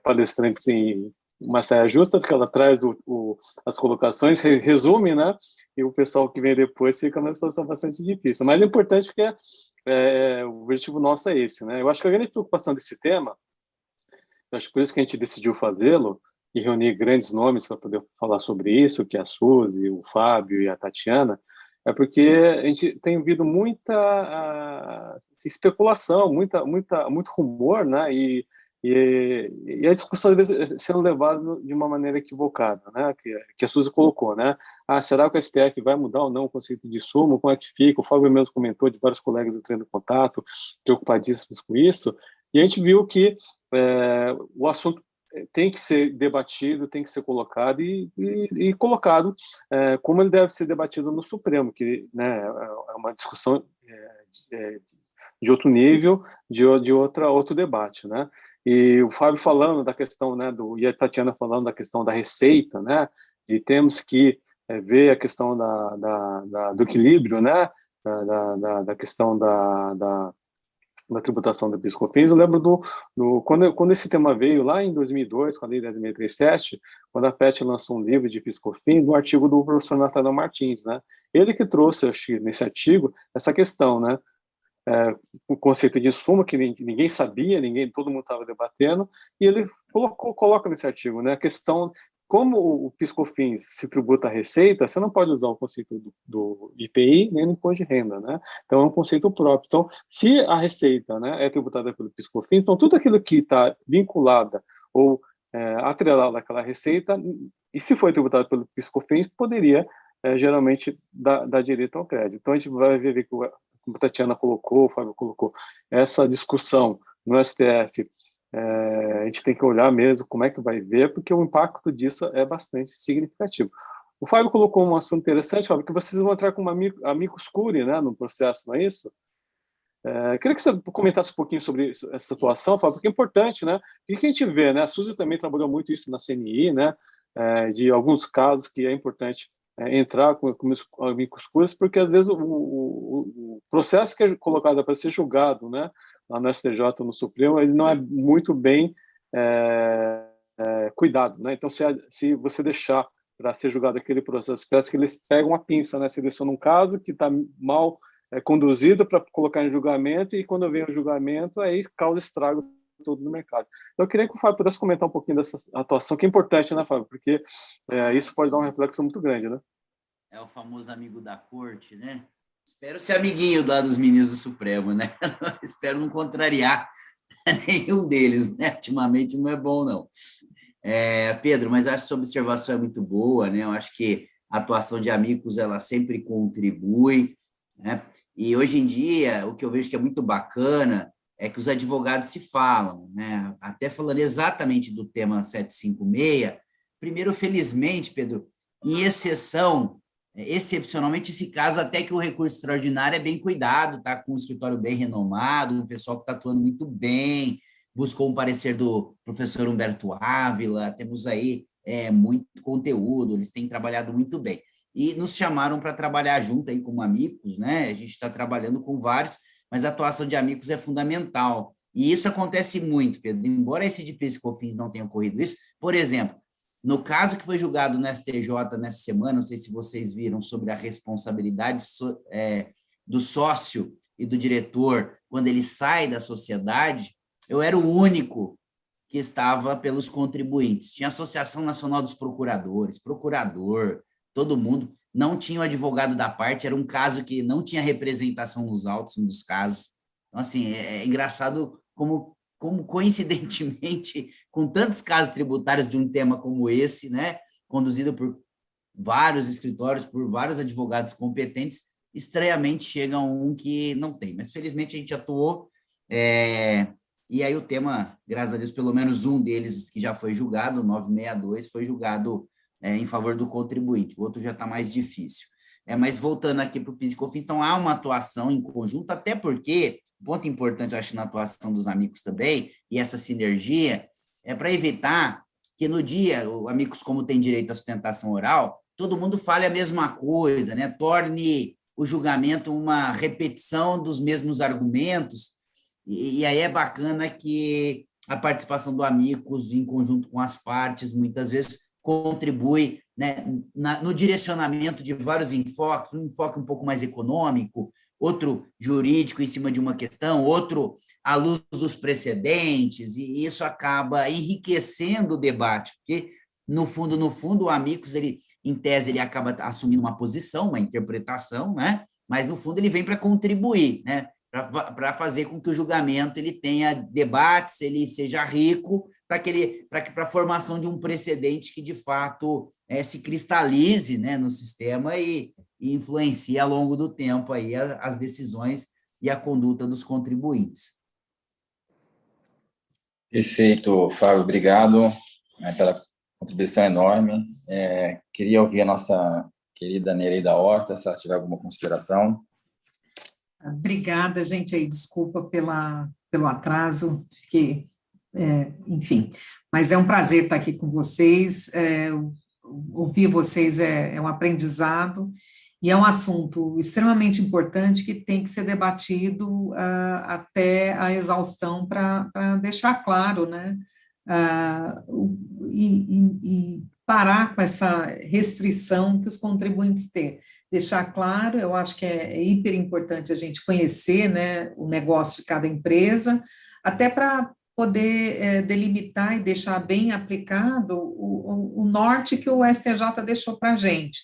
[SPEAKER 4] palestrantes em uma saia justa, porque ela traz as colocações, resume, né? E o pessoal que vem depois fica numa situação bastante difícil. Mas é importante porque o objetivo nosso é esse, né? Eu acho que a grande preocupação desse tema, eu acho que por isso que a gente decidiu fazê-lo e reunir grandes nomes para poder falar sobre isso, que é a Suzy, o Fábio e a Tatiana, é porque a gente tem ouvido muita especulação, muito rumor, né? E a discussão, às vezes, sendo levada de uma maneira equivocada, né? Que a Suzy colocou, né? Será que o STF vai mudar ou não o conceito de insumo? Como é que fica? O Fábio mesmo comentou de vários colegas entrando em contato, preocupadíssimos com isso. E a gente viu que o assunto tem que ser debatido, tem que ser colocado e colocado como ele deve ser debatido no Supremo, que, né, é uma discussão de outro nível, de outro debate, né? E o Fábio falando da questão, né, e a Tatiana falando da questão da receita, né, de temos que ver a questão do equilíbrio, né, da questão da tributação do PIS/COFINS. Eu lembro quando esse tema veio lá em 2002, com a Lei 10.637, quando a PET lançou um livro de PIS/COFINS, no artigo do professor Nathanael Martins, né? Ele que trouxe, acho que nesse artigo, essa questão, né? O conceito de insumo que ninguém sabia, todo mundo estava debatendo, e ele coloca nesse artigo, né? A questão, como o PIS/COFINS se tributa à receita, você não pode usar o conceito do IPI nem no imposto de renda, né? Então, é um conceito próprio. Então, se a receita, né, é tributada pelo PIS/COFINS, então tudo aquilo que está vinculada ou atrelada àquela receita, e se foi tributado pelo PIS/COFINS, poderia, geralmente, dar direito ao crédito. Então, a gente vai ver que, como a Tatiana colocou, o Fábio colocou, essa discussão no STF, a gente tem que olhar mesmo como é que vai ver, porque o impacto disso é bastante significativo. O Fábio colocou um assunto interessante, Fábio, que vocês vão entrar com uma amicus curiae, né, no processo, não é isso? Queria que você comentasse um pouquinho sobre essa situação, Fábio, porque é importante, né? O que a gente vê, né? A Suzy também trabalhou muito isso na CNI, né? De alguns casos que é importante entrar com amicus curiae, porque às vezes o processo que é colocado para ser julgado, né, lá no STJ, no Supremo, ele não é muito bem cuidado, né? Então, se você deixar para ser julgado aquele processo, parece que eles pegam a pinça, né? Seleciona um caso que está mal conduzido para colocar em julgamento, e quando vem o julgamento, aí causa estrago todo no mercado. Então, eu queria que o Fábio pudesse comentar um pouquinho dessa atuação, que é importante, né, Fábio? Porque isso pode dar um reflexo muito grande, né?
[SPEAKER 2] É o famoso amigo da corte, né? Espero ser amiguinho lá dos ministros do Supremo, né? Espero não contrariar nenhum deles, né? Ultimamente não é bom, não. Pedro, mas acho que sua observação é muito boa, né? Eu acho que a atuação de amigos, ela sempre contribui, né? E hoje em dia, o que eu vejo que é muito bacana é que os advogados se falam, né? Até falando exatamente do tema 756, primeiro, felizmente, Pedro, em excepcionalmente, esse caso, até que o recurso extraordinário é bem cuidado, tá com um escritório bem renomado, um pessoal que está atuando muito bem, buscou um parecer do professor Humberto Ávila, temos aí muito conteúdo, eles têm trabalhado muito bem. E nos chamaram para trabalhar junto aí como amigos, né? A gente está trabalhando com vários, mas a atuação de amigos é fundamental. E isso acontece muito, Pedro. Embora esse de PIS/COFINS não tenha ocorrido isso, por exemplo, no caso que foi julgado no STJ nessa semana, não sei se vocês viram, sobre a responsabilidade do sócio e do diretor quando ele sai da sociedade, eu era o único que estava pelos contribuintes. Tinha a Associação Nacional dos Procuradores, procurador, todo mundo. Não tinha o advogado da parte, era um caso que não tinha representação nos autos, um dos casos. Então, assim, é engraçado como coincidentemente, com tantos casos tributários de um tema como esse, né, conduzido por vários escritórios, por vários advogados competentes, estranhamente chega um que não tem. Mas, felizmente, a gente atuou, e aí o tema, graças a Deus, pelo menos um deles que já foi julgado, o 962, foi julgado em favor do contribuinte, o outro já está mais difícil. Mas voltando aqui para o PIS/COFINS, então há uma atuação em conjunto, até porque, ponto importante, eu acho, na atuação dos amigos também, e essa sinergia, é para evitar que no dia, o amigos, como tem direito à sustentação oral, todo mundo fale a mesma coisa, né? Torne o julgamento uma repetição dos mesmos argumentos, e aí é bacana que a participação do amigos em conjunto com as partes, muitas vezes, contribui, né, no direcionamento de vários enfoques, um enfoque um pouco mais econômico, outro jurídico em cima de uma questão, outro à luz dos precedentes, e isso acaba enriquecendo o debate, porque, no fundo, o amigos, ele, em tese, ele acaba assumindo uma posição, uma interpretação, né, mas, no fundo, ele vem para contribuir, né, para fazer com que o julgamento ele tenha debates, ele seja rico, para a formação de um precedente que, de fato, se cristalize, né, no sistema e influencie ao longo do tempo aí as decisões e a conduta dos contribuintes.
[SPEAKER 1] Perfeito, Fábio, obrigado pela contribuição enorme. Queria ouvir a nossa querida Nereida Horta, se ela tiver alguma consideração.
[SPEAKER 6] Obrigada, gente, aí, desculpa pelo atraso, fiquei... enfim, mas é um prazer estar aqui com vocês, ouvir vocês é um aprendizado, E é um assunto extremamente importante que tem que ser debatido até a exaustão para deixar claro, né? E parar com essa restrição que os contribuintes têm. Deixar claro, eu acho que é hiper importante a gente conhecer, né, o negócio de cada empresa, até para poder delimitar e deixar bem aplicado o norte que o STJ deixou para a gente,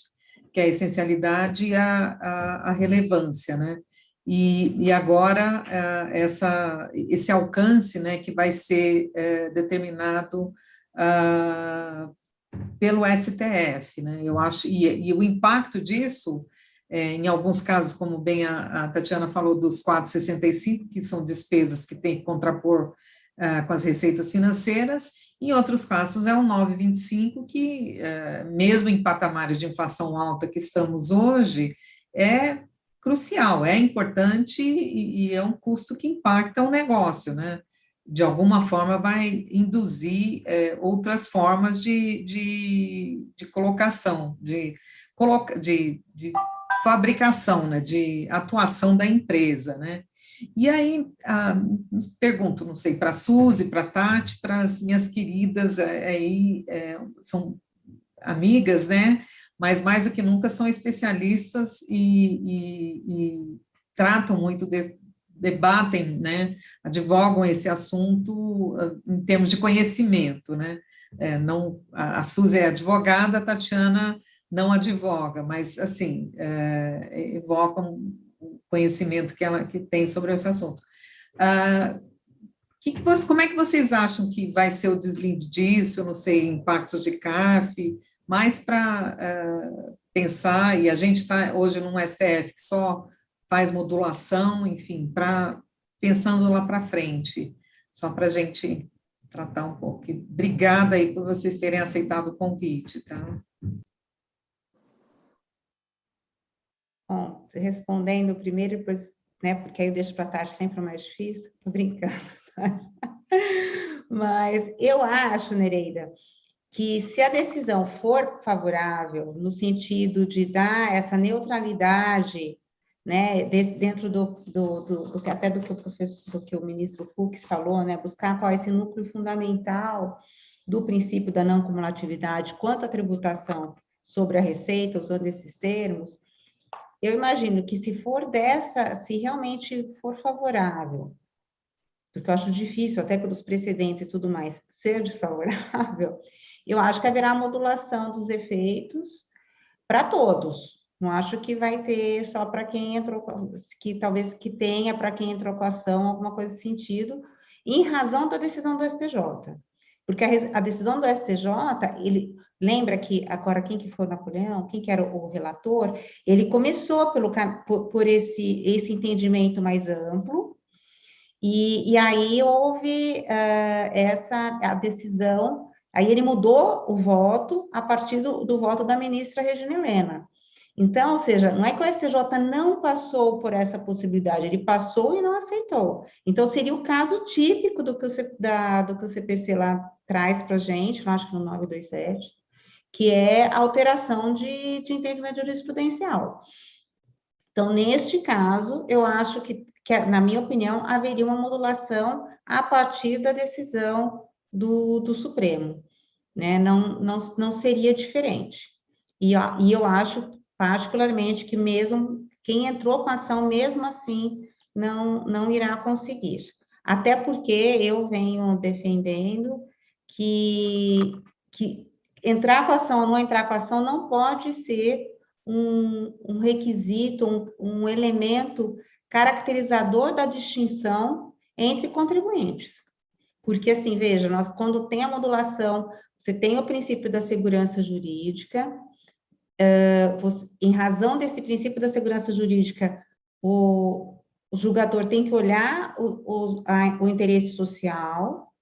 [SPEAKER 6] que é a essencialidade e a relevância, né? E agora esse alcance, né, que vai ser determinado pelo STF, né? Eu acho, e o impacto disso, em alguns casos, como bem a Tatiana falou, dos 465, que são despesas que tem que contrapor com as receitas financeiras, em outros casos é o 925, que, mesmo em patamares de inflação alta que estamos hoje, é crucial, é importante e é um custo que impacta o negócio, né? De alguma forma vai induzir outras formas de colocação, de fabricação, né? De atuação da empresa, né? E aí, pergunto, não sei, para a Suzy, para a Tati, para as minhas queridas, aí são amigas, né? Mas mais do que nunca são especialistas e tratam muito, debatem, né? Advogam esse assunto em termos de conhecimento, né? Não, a Suzy é advogada, a Tatiana não advoga, mas, assim, evocam o conhecimento que tem sobre esse assunto. Como é que vocês acham que vai ser o deslinde disso, não sei, impactos de CARF, mais para pensar, e a gente está hoje num STF que só faz modulação, enfim, pensando lá para frente, só para a gente tratar um pouco. Obrigada aí por vocês terem aceitado o convite, tá?
[SPEAKER 3] Bom, respondendo primeiro, depois, né, porque aí eu deixo para a Tati sempre o mais difícil, tô brincando, tá? Mas eu acho, Nereida, que se a decisão for favorável, no sentido de dar essa neutralidade, né, dentro até do que o professor, do que o ministro Fux falou, né, buscar qual é esse núcleo fundamental do princípio da não cumulatividade quanto à tributação sobre a receita, usando esses termos, eu imagino que se realmente for favorável, porque eu acho difícil, até pelos precedentes e tudo mais, ser desfavorável, eu acho que haverá modulação dos efeitos para todos. Não acho que vai ter só para quem entrou, que talvez que tenha para quem entrou com a ação, alguma coisa nesse sentido, em razão da decisão do STJ. Porque a decisão do STJ, ele lembra que, agora, quem que foi Napoleão, quem que era o relator, ele começou por esse entendimento mais amplo, e aí houve a decisão, aí ele mudou o voto a partir do voto da ministra Regina Helena. Então, ou seja, não é que o STJ não passou por essa possibilidade, ele passou e não aceitou. Então, seria o caso típico do que o CPC lá traz para a gente, eu acho que no 927, que é a alteração de entendimento jurisprudencial. Então, neste caso, eu acho que, na minha opinião, haveria uma modulação a partir da decisão do Supremo, né? Não seria diferente. E eu acho, particularmente, que mesmo quem entrou com a ação, mesmo assim, não irá conseguir. Até porque eu venho defendendo que entrar com a ação ou não entrar com a ação não pode ser um requisito, um elemento caracterizador da distinção entre contribuintes. Porque, assim, veja, quando tem a modulação, você tem o princípio da segurança jurídica, em razão desse princípio da segurança jurídica, o julgador tem que olhar o interesse social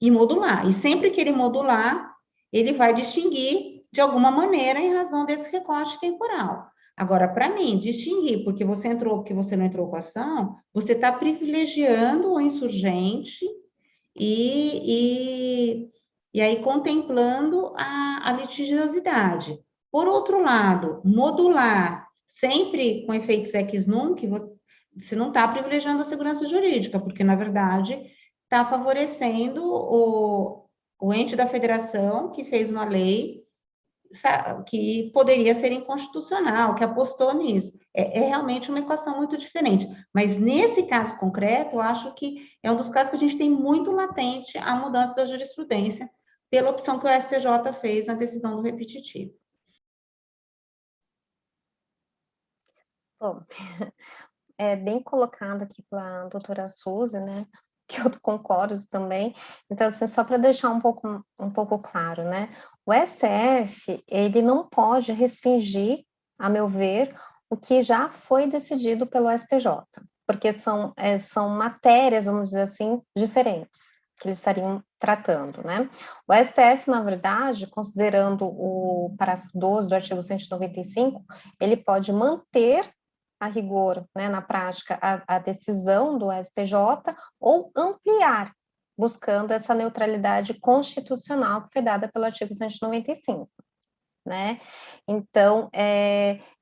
[SPEAKER 3] e modular. E sempre que ele modular, ele vai distinguir de alguma maneira em razão desse recorte temporal. Agora, para mim, distinguir porque você entrou, porque você não entrou com a ação, você está privilegiando o insurgente e aí contemplando a litigiosidade. Por outro lado, modular sempre com efeitos ex nunc, você não está privilegiando a segurança jurídica, porque, na verdade, está favorecendo o ente da federação que fez uma lei que poderia ser inconstitucional, que apostou nisso. É realmente uma equação muito diferente. Mas, nesse caso concreto, eu acho que é um dos casos que a gente tem muito latente a mudança da jurisprudência, pela opção que o STJ fez na decisão do repetitivo.
[SPEAKER 5] Bom, é bem colocado aqui pela doutora Suzy, né, que eu concordo também. Então, assim, só para deixar um pouco claro, né, o STF, ele não pode restringir, a meu ver, o que já foi decidido pelo STJ, porque são matérias, vamos dizer assim, diferentes, que eles estariam tratando, né. O STF, na verdade, considerando o parágrafo 12 do artigo 195, ele pode manter a rigor, né, na prática, a decisão do STJ, ou ampliar, buscando essa neutralidade constitucional que foi dada pelo artigo 195, né? Então,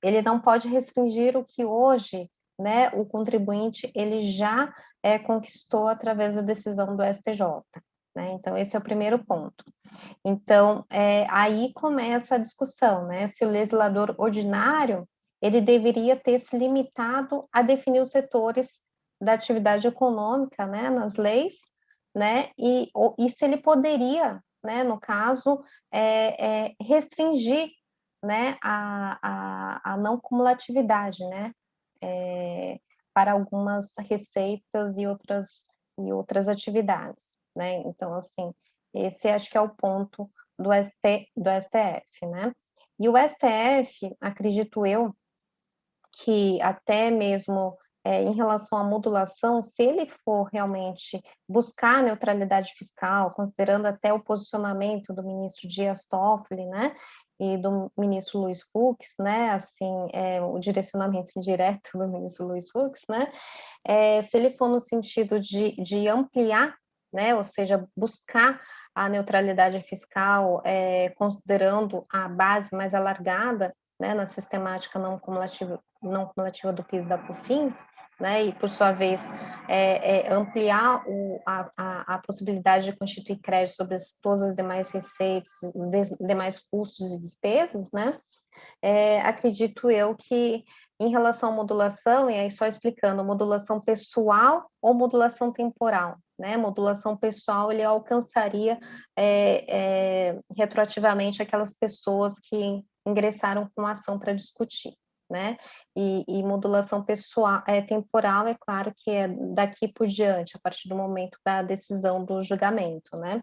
[SPEAKER 5] ele não pode restringir o que hoje, né, o contribuinte, ele já conquistou através da decisão do STJ, né? Então, esse é o primeiro ponto. Então, aí começa a discussão, né? Se o legislador ordinário ele deveria ter se limitado a definir os setores da atividade econômica, né, nas leis, né, e se ele poderia, né, no caso, restringir, né, a não cumulatividade, né, para algumas receitas e outras atividades, né, então, assim, esse acho que é o ponto do STF, né, e o STF, acredito eu, que até mesmo em relação à modulação, se ele for realmente buscar a neutralidade fiscal, considerando até o posicionamento do ministro Dias Toffoli, né, e do ministro Luiz Fux, né, assim, o direcionamento indireto do ministro Luiz Fux, né, se ele for no sentido de ampliar, né, ou seja, buscar a neutralidade fiscal, considerando a base mais alargada, né, na sistemática não cumulativa do PIS da COFINS, né, e por sua vez ampliar a possibilidade de constituir crédito sobre todas as demais receitas, demais custos e despesas, né, acredito eu que em relação à modulação, e aí só explicando, modulação pessoal ou modulação temporal, né, modulação pessoal ele alcançaria retroativamente aquelas pessoas que ingressaram com a ação para discutir, né, e modulação pessoal, temporal, é claro que é daqui por diante, a partir do momento da decisão do julgamento, né.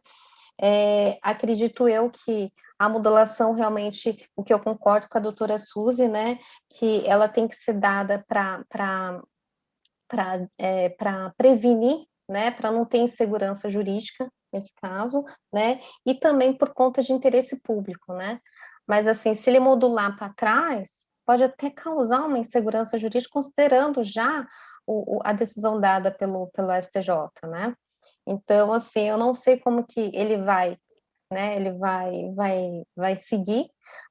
[SPEAKER 5] Acredito eu que a modulação realmente, o que eu concordo com a doutora Suzy, né, que ela tem que ser dada para prevenir, né, para não ter insegurança jurídica, nesse caso, né, e também por conta de interesse público, né, mas assim, se ele modular para trás, pode até causar uma insegurança jurídica, considerando já a decisão dada pelo STJ, né, então, assim, eu não sei como que ele vai, né, ele vai seguir,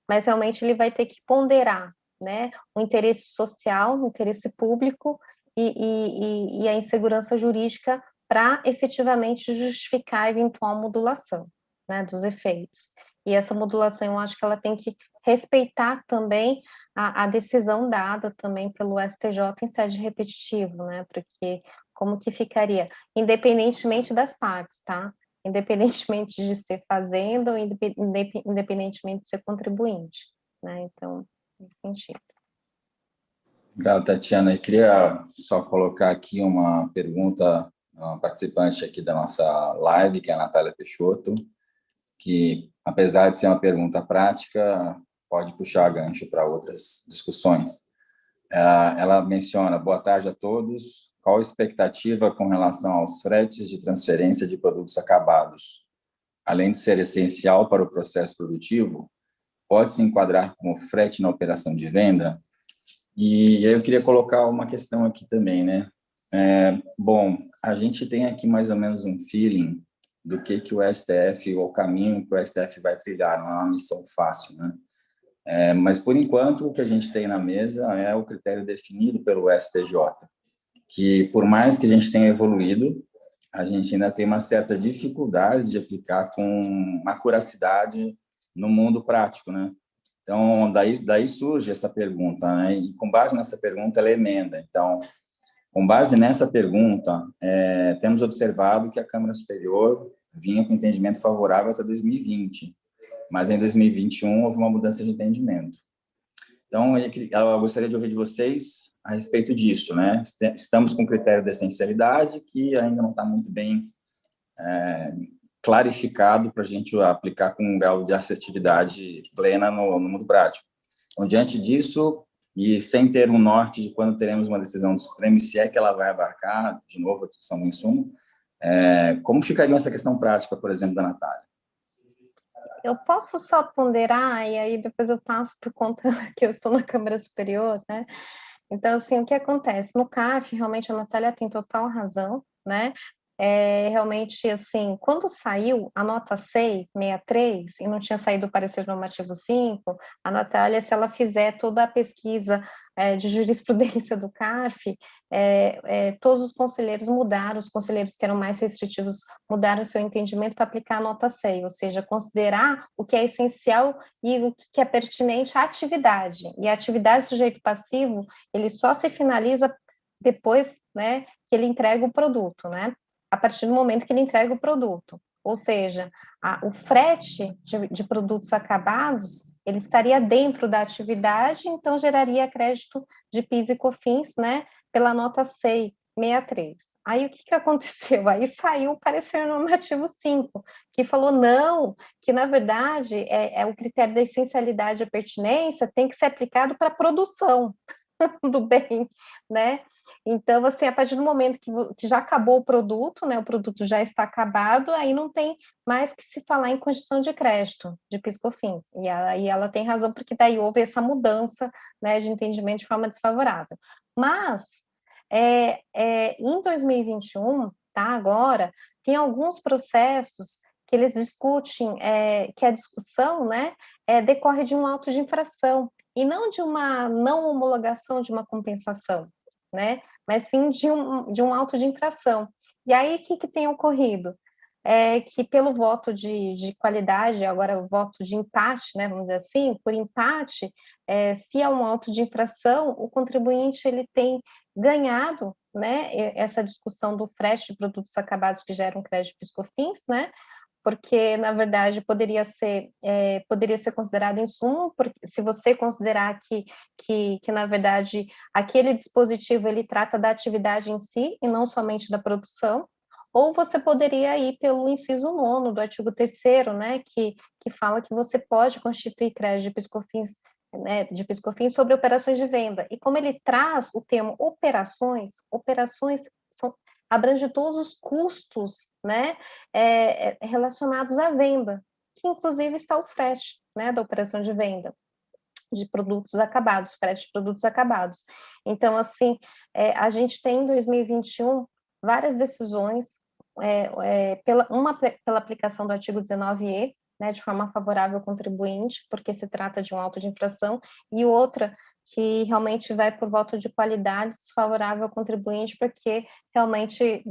[SPEAKER 5] mas realmente ele vai ter que ponderar, né, o interesse social, o interesse público e a insegurança jurídica para efetivamente justificar a eventual modulação, né, dos efeitos. E essa modulação, eu acho que ela tem que respeitar também a decisão dada também pelo STJ em sede repetitivo, né, porque como que ficaria? Independentemente das partes, tá? Independentemente de ser fazenda ou independentemente de ser contribuinte, né? Então, nesse sentido.
[SPEAKER 1] Obrigado, Tatiana. Eu queria só colocar aqui uma pergunta, uma participante aqui da nossa live, que é a Natália Peixoto, que, apesar de ser uma pergunta prática, pode puxar gancho para outras discussões. Ela menciona: boa tarde a todos. Qual a expectativa com relação aos fretes de transferência de produtos acabados? Além de ser essencial para o processo produtivo, pode se enquadrar como frete na operação de venda? E eu queria colocar uma questão aqui também, né? Bom, a gente tem aqui mais ou menos um feeling do que o STF, ou o caminho que o STF vai trilhar, não é uma missão fácil, né? Mas, por enquanto, o que a gente tem na mesa é o critério definido pelo STJ, que, por mais que a gente tenha evoluído, a gente ainda tem uma certa dificuldade de aplicar com acuracidade no mundo prático, né? Então, daí surge essa pergunta, né? E, com base nessa pergunta, ela emenda. Então, com base nessa pergunta, temos observado que a Câmara Superior vinha com entendimento favorável até 2020, mas em 2021 houve uma mudança de entendimento. Então, eu gostaria de ouvir de vocês a respeito disso, né? Estamos com o critério de essencialidade, que ainda não está muito bem clarificado para a gente aplicar com um grau de assertividade plena no mundo prático. Então, diante disso, e sem ter um norte de quando teremos uma decisão do Supremo, se é que ela vai abarcar, de novo, a discussão do insumo, como ficaria essa questão prática, por exemplo, da Natália?
[SPEAKER 5] Eu posso só ponderar, e aí depois eu passo por conta que eu estou na Câmara Superior, né? Então, assim, o que acontece? No CARF, realmente, a Natália tem total razão, né? Realmente, assim, quando saiu a nota 663, e não tinha saído o parecer normativo 5, a Natália, se ela fizer toda a pesquisa de jurisprudência do CARF, todos os conselheiros mudaram, os conselheiros que eram mais restritivos mudaram o seu entendimento para aplicar a nota 6, ou seja, considerar o que é essencial e o que é pertinente à atividade. E a atividade do sujeito passivo, ele só se finaliza depois, né, que ele entrega o produto, né? A partir do momento que ele entrega o produto. Ou seja, o frete de produtos acabados, ele estaria dentro da atividade, então geraria crédito de PIS e COFINS, né, pela nota 663. Aí o que aconteceu? Aí saiu o parecer normativo 5, que falou não, que na verdade o critério da essencialidade e pertinência tem que ser aplicado para a produção do bem, né? Então, assim, a partir do momento que já acabou o produto, né, o produto já está acabado, aí não tem mais que se falar em condição de crédito, de PIS/COFINS. E aí ela tem razão, porque daí houve essa mudança, né, de entendimento de forma desfavorável. Mas, em 2021, tá, agora, tem alguns processos que eles discutem, que a discussão, né, decorre de um auto de infração, e não de uma não homologação de uma compensação, né? Mas sim de um auto de infração. E aí, o que tem ocorrido? Que pelo voto de qualidade, agora o voto de empate, né, vamos dizer assim, por empate, se há um auto de infração, o contribuinte ele tem ganhado, né, essa discussão do frete de produtos acabados que geram crédito PIS/COFINS, né, porque, na verdade, poderia ser considerado insumo, porque se você considerar que, na verdade, aquele dispositivo, ele trata da atividade em si, e não somente da produção, ou você poderia ir pelo inciso 9º do artigo 3º, né, que fala que você pode constituir crédito de PIS/COFINS, né, de PIS/COFINS sobre operações de venda. E como ele traz o termo operações abrange todos os custos, né, relacionados à venda, que inclusive está o frete, né, da operação de venda de produtos acabados, frete de produtos acabados. Então, assim, a gente tem em 2021 várias decisões, uma pela aplicação do artigo 19E, né, de forma favorável ao contribuinte, porque se trata de um auto de infração, e outra que realmente vai por voto de qualidade desfavorável ao contribuinte, porque realmente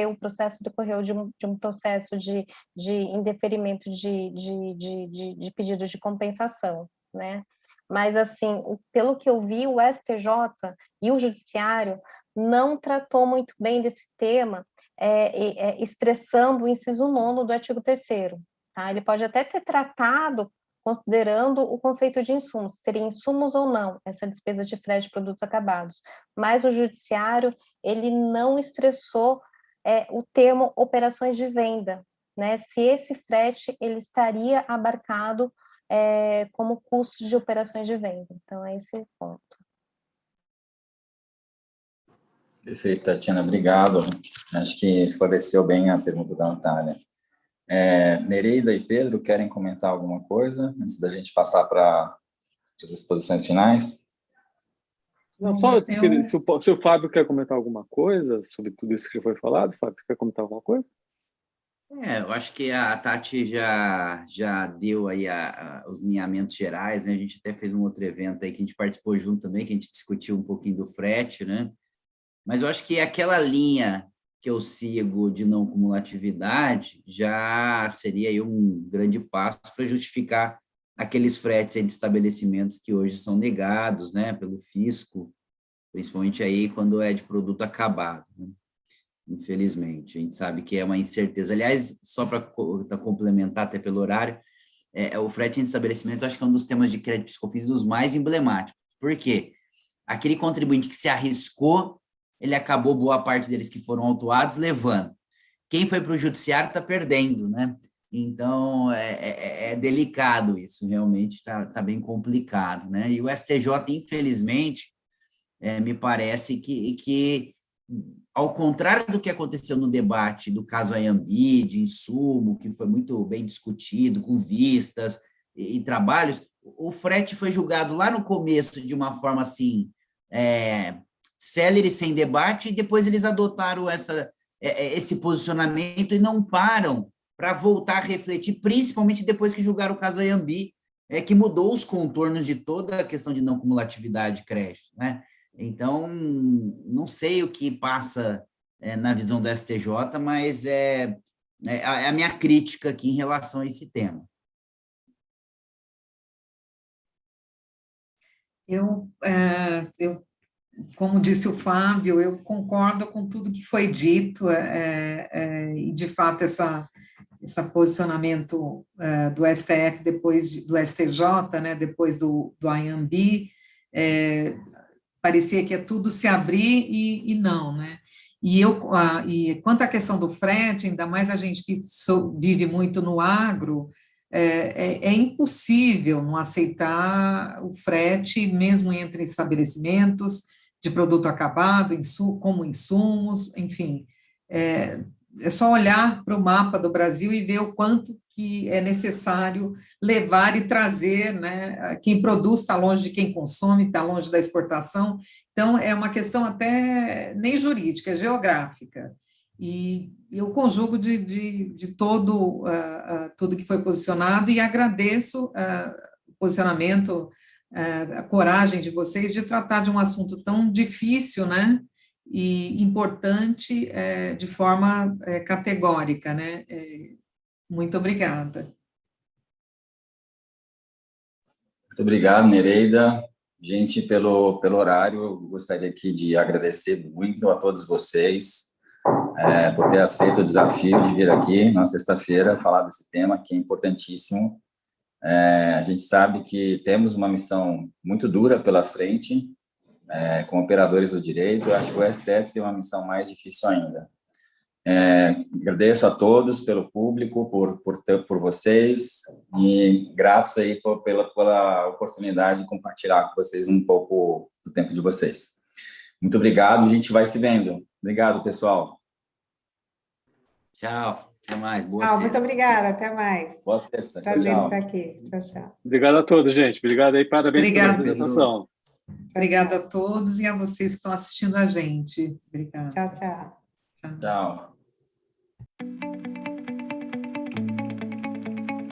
[SPEAKER 5] o processo decorreu de um processo de indeferimento de pedido de compensação, né? Mas, assim, pelo que eu vi, o STJ e o Judiciário não tratou muito bem desse tema, estressando o inciso 9º do artigo 3º. Tá? Ele pode até ter tratado considerando o conceito de insumos, seria insumos ou não, essa despesa de frete de produtos acabados. Mas o Judiciário, ele não estressou o termo operações de venda, né? Se esse frete, ele estaria abarcado como custo de operações de venda. Então, é esse o ponto.
[SPEAKER 1] Perfeito, Tatiana, obrigado. Acho que esclareceu bem a pergunta da Natália. Nereida e Pedro, querem comentar alguma coisa antes da gente passar para as exposições finais?
[SPEAKER 4] Não, só se o Fábio quer comentar alguma coisa sobre tudo isso que foi falado. Fábio, quer comentar alguma coisa?
[SPEAKER 2] Eu acho que a Tati já deu aí os alinhamentos gerais, né? A gente até fez um outro evento aí que a gente participou junto também, que a gente discutiu um pouquinho do frete, né? Mas eu acho que aquela linha que eu sigo de não cumulatividade já seria aí um grande passo para justificar aqueles fretes entre estabelecimentos que hoje são negados, né, pelo fisco, principalmente aí quando é de produto acabado, né? Infelizmente, a gente sabe que é uma incerteza. Aliás, só para complementar até pelo horário, o frete em estabelecimento, eu acho que é um dos temas de crédito e PIS/COFINS os mais emblemáticos. Por quê? Aquele contribuinte que se arriscou, ele acabou, boa parte deles que foram autuados, levando. Quem foi para o judiciário está perdendo, né? Então, é delicado isso, realmente está bem complicado, né? E o STJ, infelizmente, me parece que, ao contrário do que aconteceu no debate do caso Ayambi, de insumo, que foi muito bem discutido, com vistas e trabalhos, o frete foi julgado lá no começo de uma forma assim, célere, sem debate, e depois eles adotaram esse posicionamento e não param para voltar a refletir, principalmente depois que julgaram o caso Ayambi, que mudou os contornos de toda a questão de não cumulatividade de crédito, né? Então, não sei o que passa na visão do STJ, mas é a minha crítica aqui em relação a esse tema.
[SPEAKER 6] Como disse o Fábio, eu concordo com tudo que foi dito, e, de fato, esse posicionamento do STF depois do STJ, né, depois do Ayambi, parecia que ia tudo se abrir e não, né? E quanto à questão do frete, ainda mais a gente que vive muito no agro, é impossível não aceitar o frete, mesmo entre estabelecimentos de produto acabado, como insumos, enfim. É só olhar para o mapa do Brasil e ver o quanto que é necessário levar e trazer, né? Quem produz está longe de quem consome, está longe da exportação. Então, é uma questão até nem jurídica, é geográfica. E eu conjugo de tudo que foi posicionado e agradeço o posicionamento, a coragem de vocês de tratar de um assunto tão difícil, né? E importante de forma categórica, né? Muito obrigada.
[SPEAKER 1] Muito obrigado, Nereida. Gente, pelo horário, eu gostaria aqui de agradecer muito a todos vocês por ter aceito o desafio de vir aqui na sexta-feira falar desse tema que é importantíssimo. A gente sabe que temos uma missão muito dura pela frente, como operadores do direito. Eu acho que o STF tem uma missão mais difícil ainda. Agradeço a todos pelo público, por vocês, e gratos aí pela oportunidade de compartilhar com vocês um pouco do tempo de vocês. Muito obrigado, a gente vai se vendo. Obrigado, pessoal.
[SPEAKER 2] Tchau, até mais, boa sexta.
[SPEAKER 3] Muito obrigada, até mais.
[SPEAKER 1] Boa sexta, tchau,
[SPEAKER 3] Prazer
[SPEAKER 1] tchau.
[SPEAKER 3] estar aqui, tchau, tchau.
[SPEAKER 4] Obrigado a todos, gente. Obrigado aí, parabéns pela apresentação.
[SPEAKER 6] Obrigada a todos e a vocês que estão assistindo a gente. Obrigada.
[SPEAKER 3] Tchau, tchau.
[SPEAKER 1] Tchau.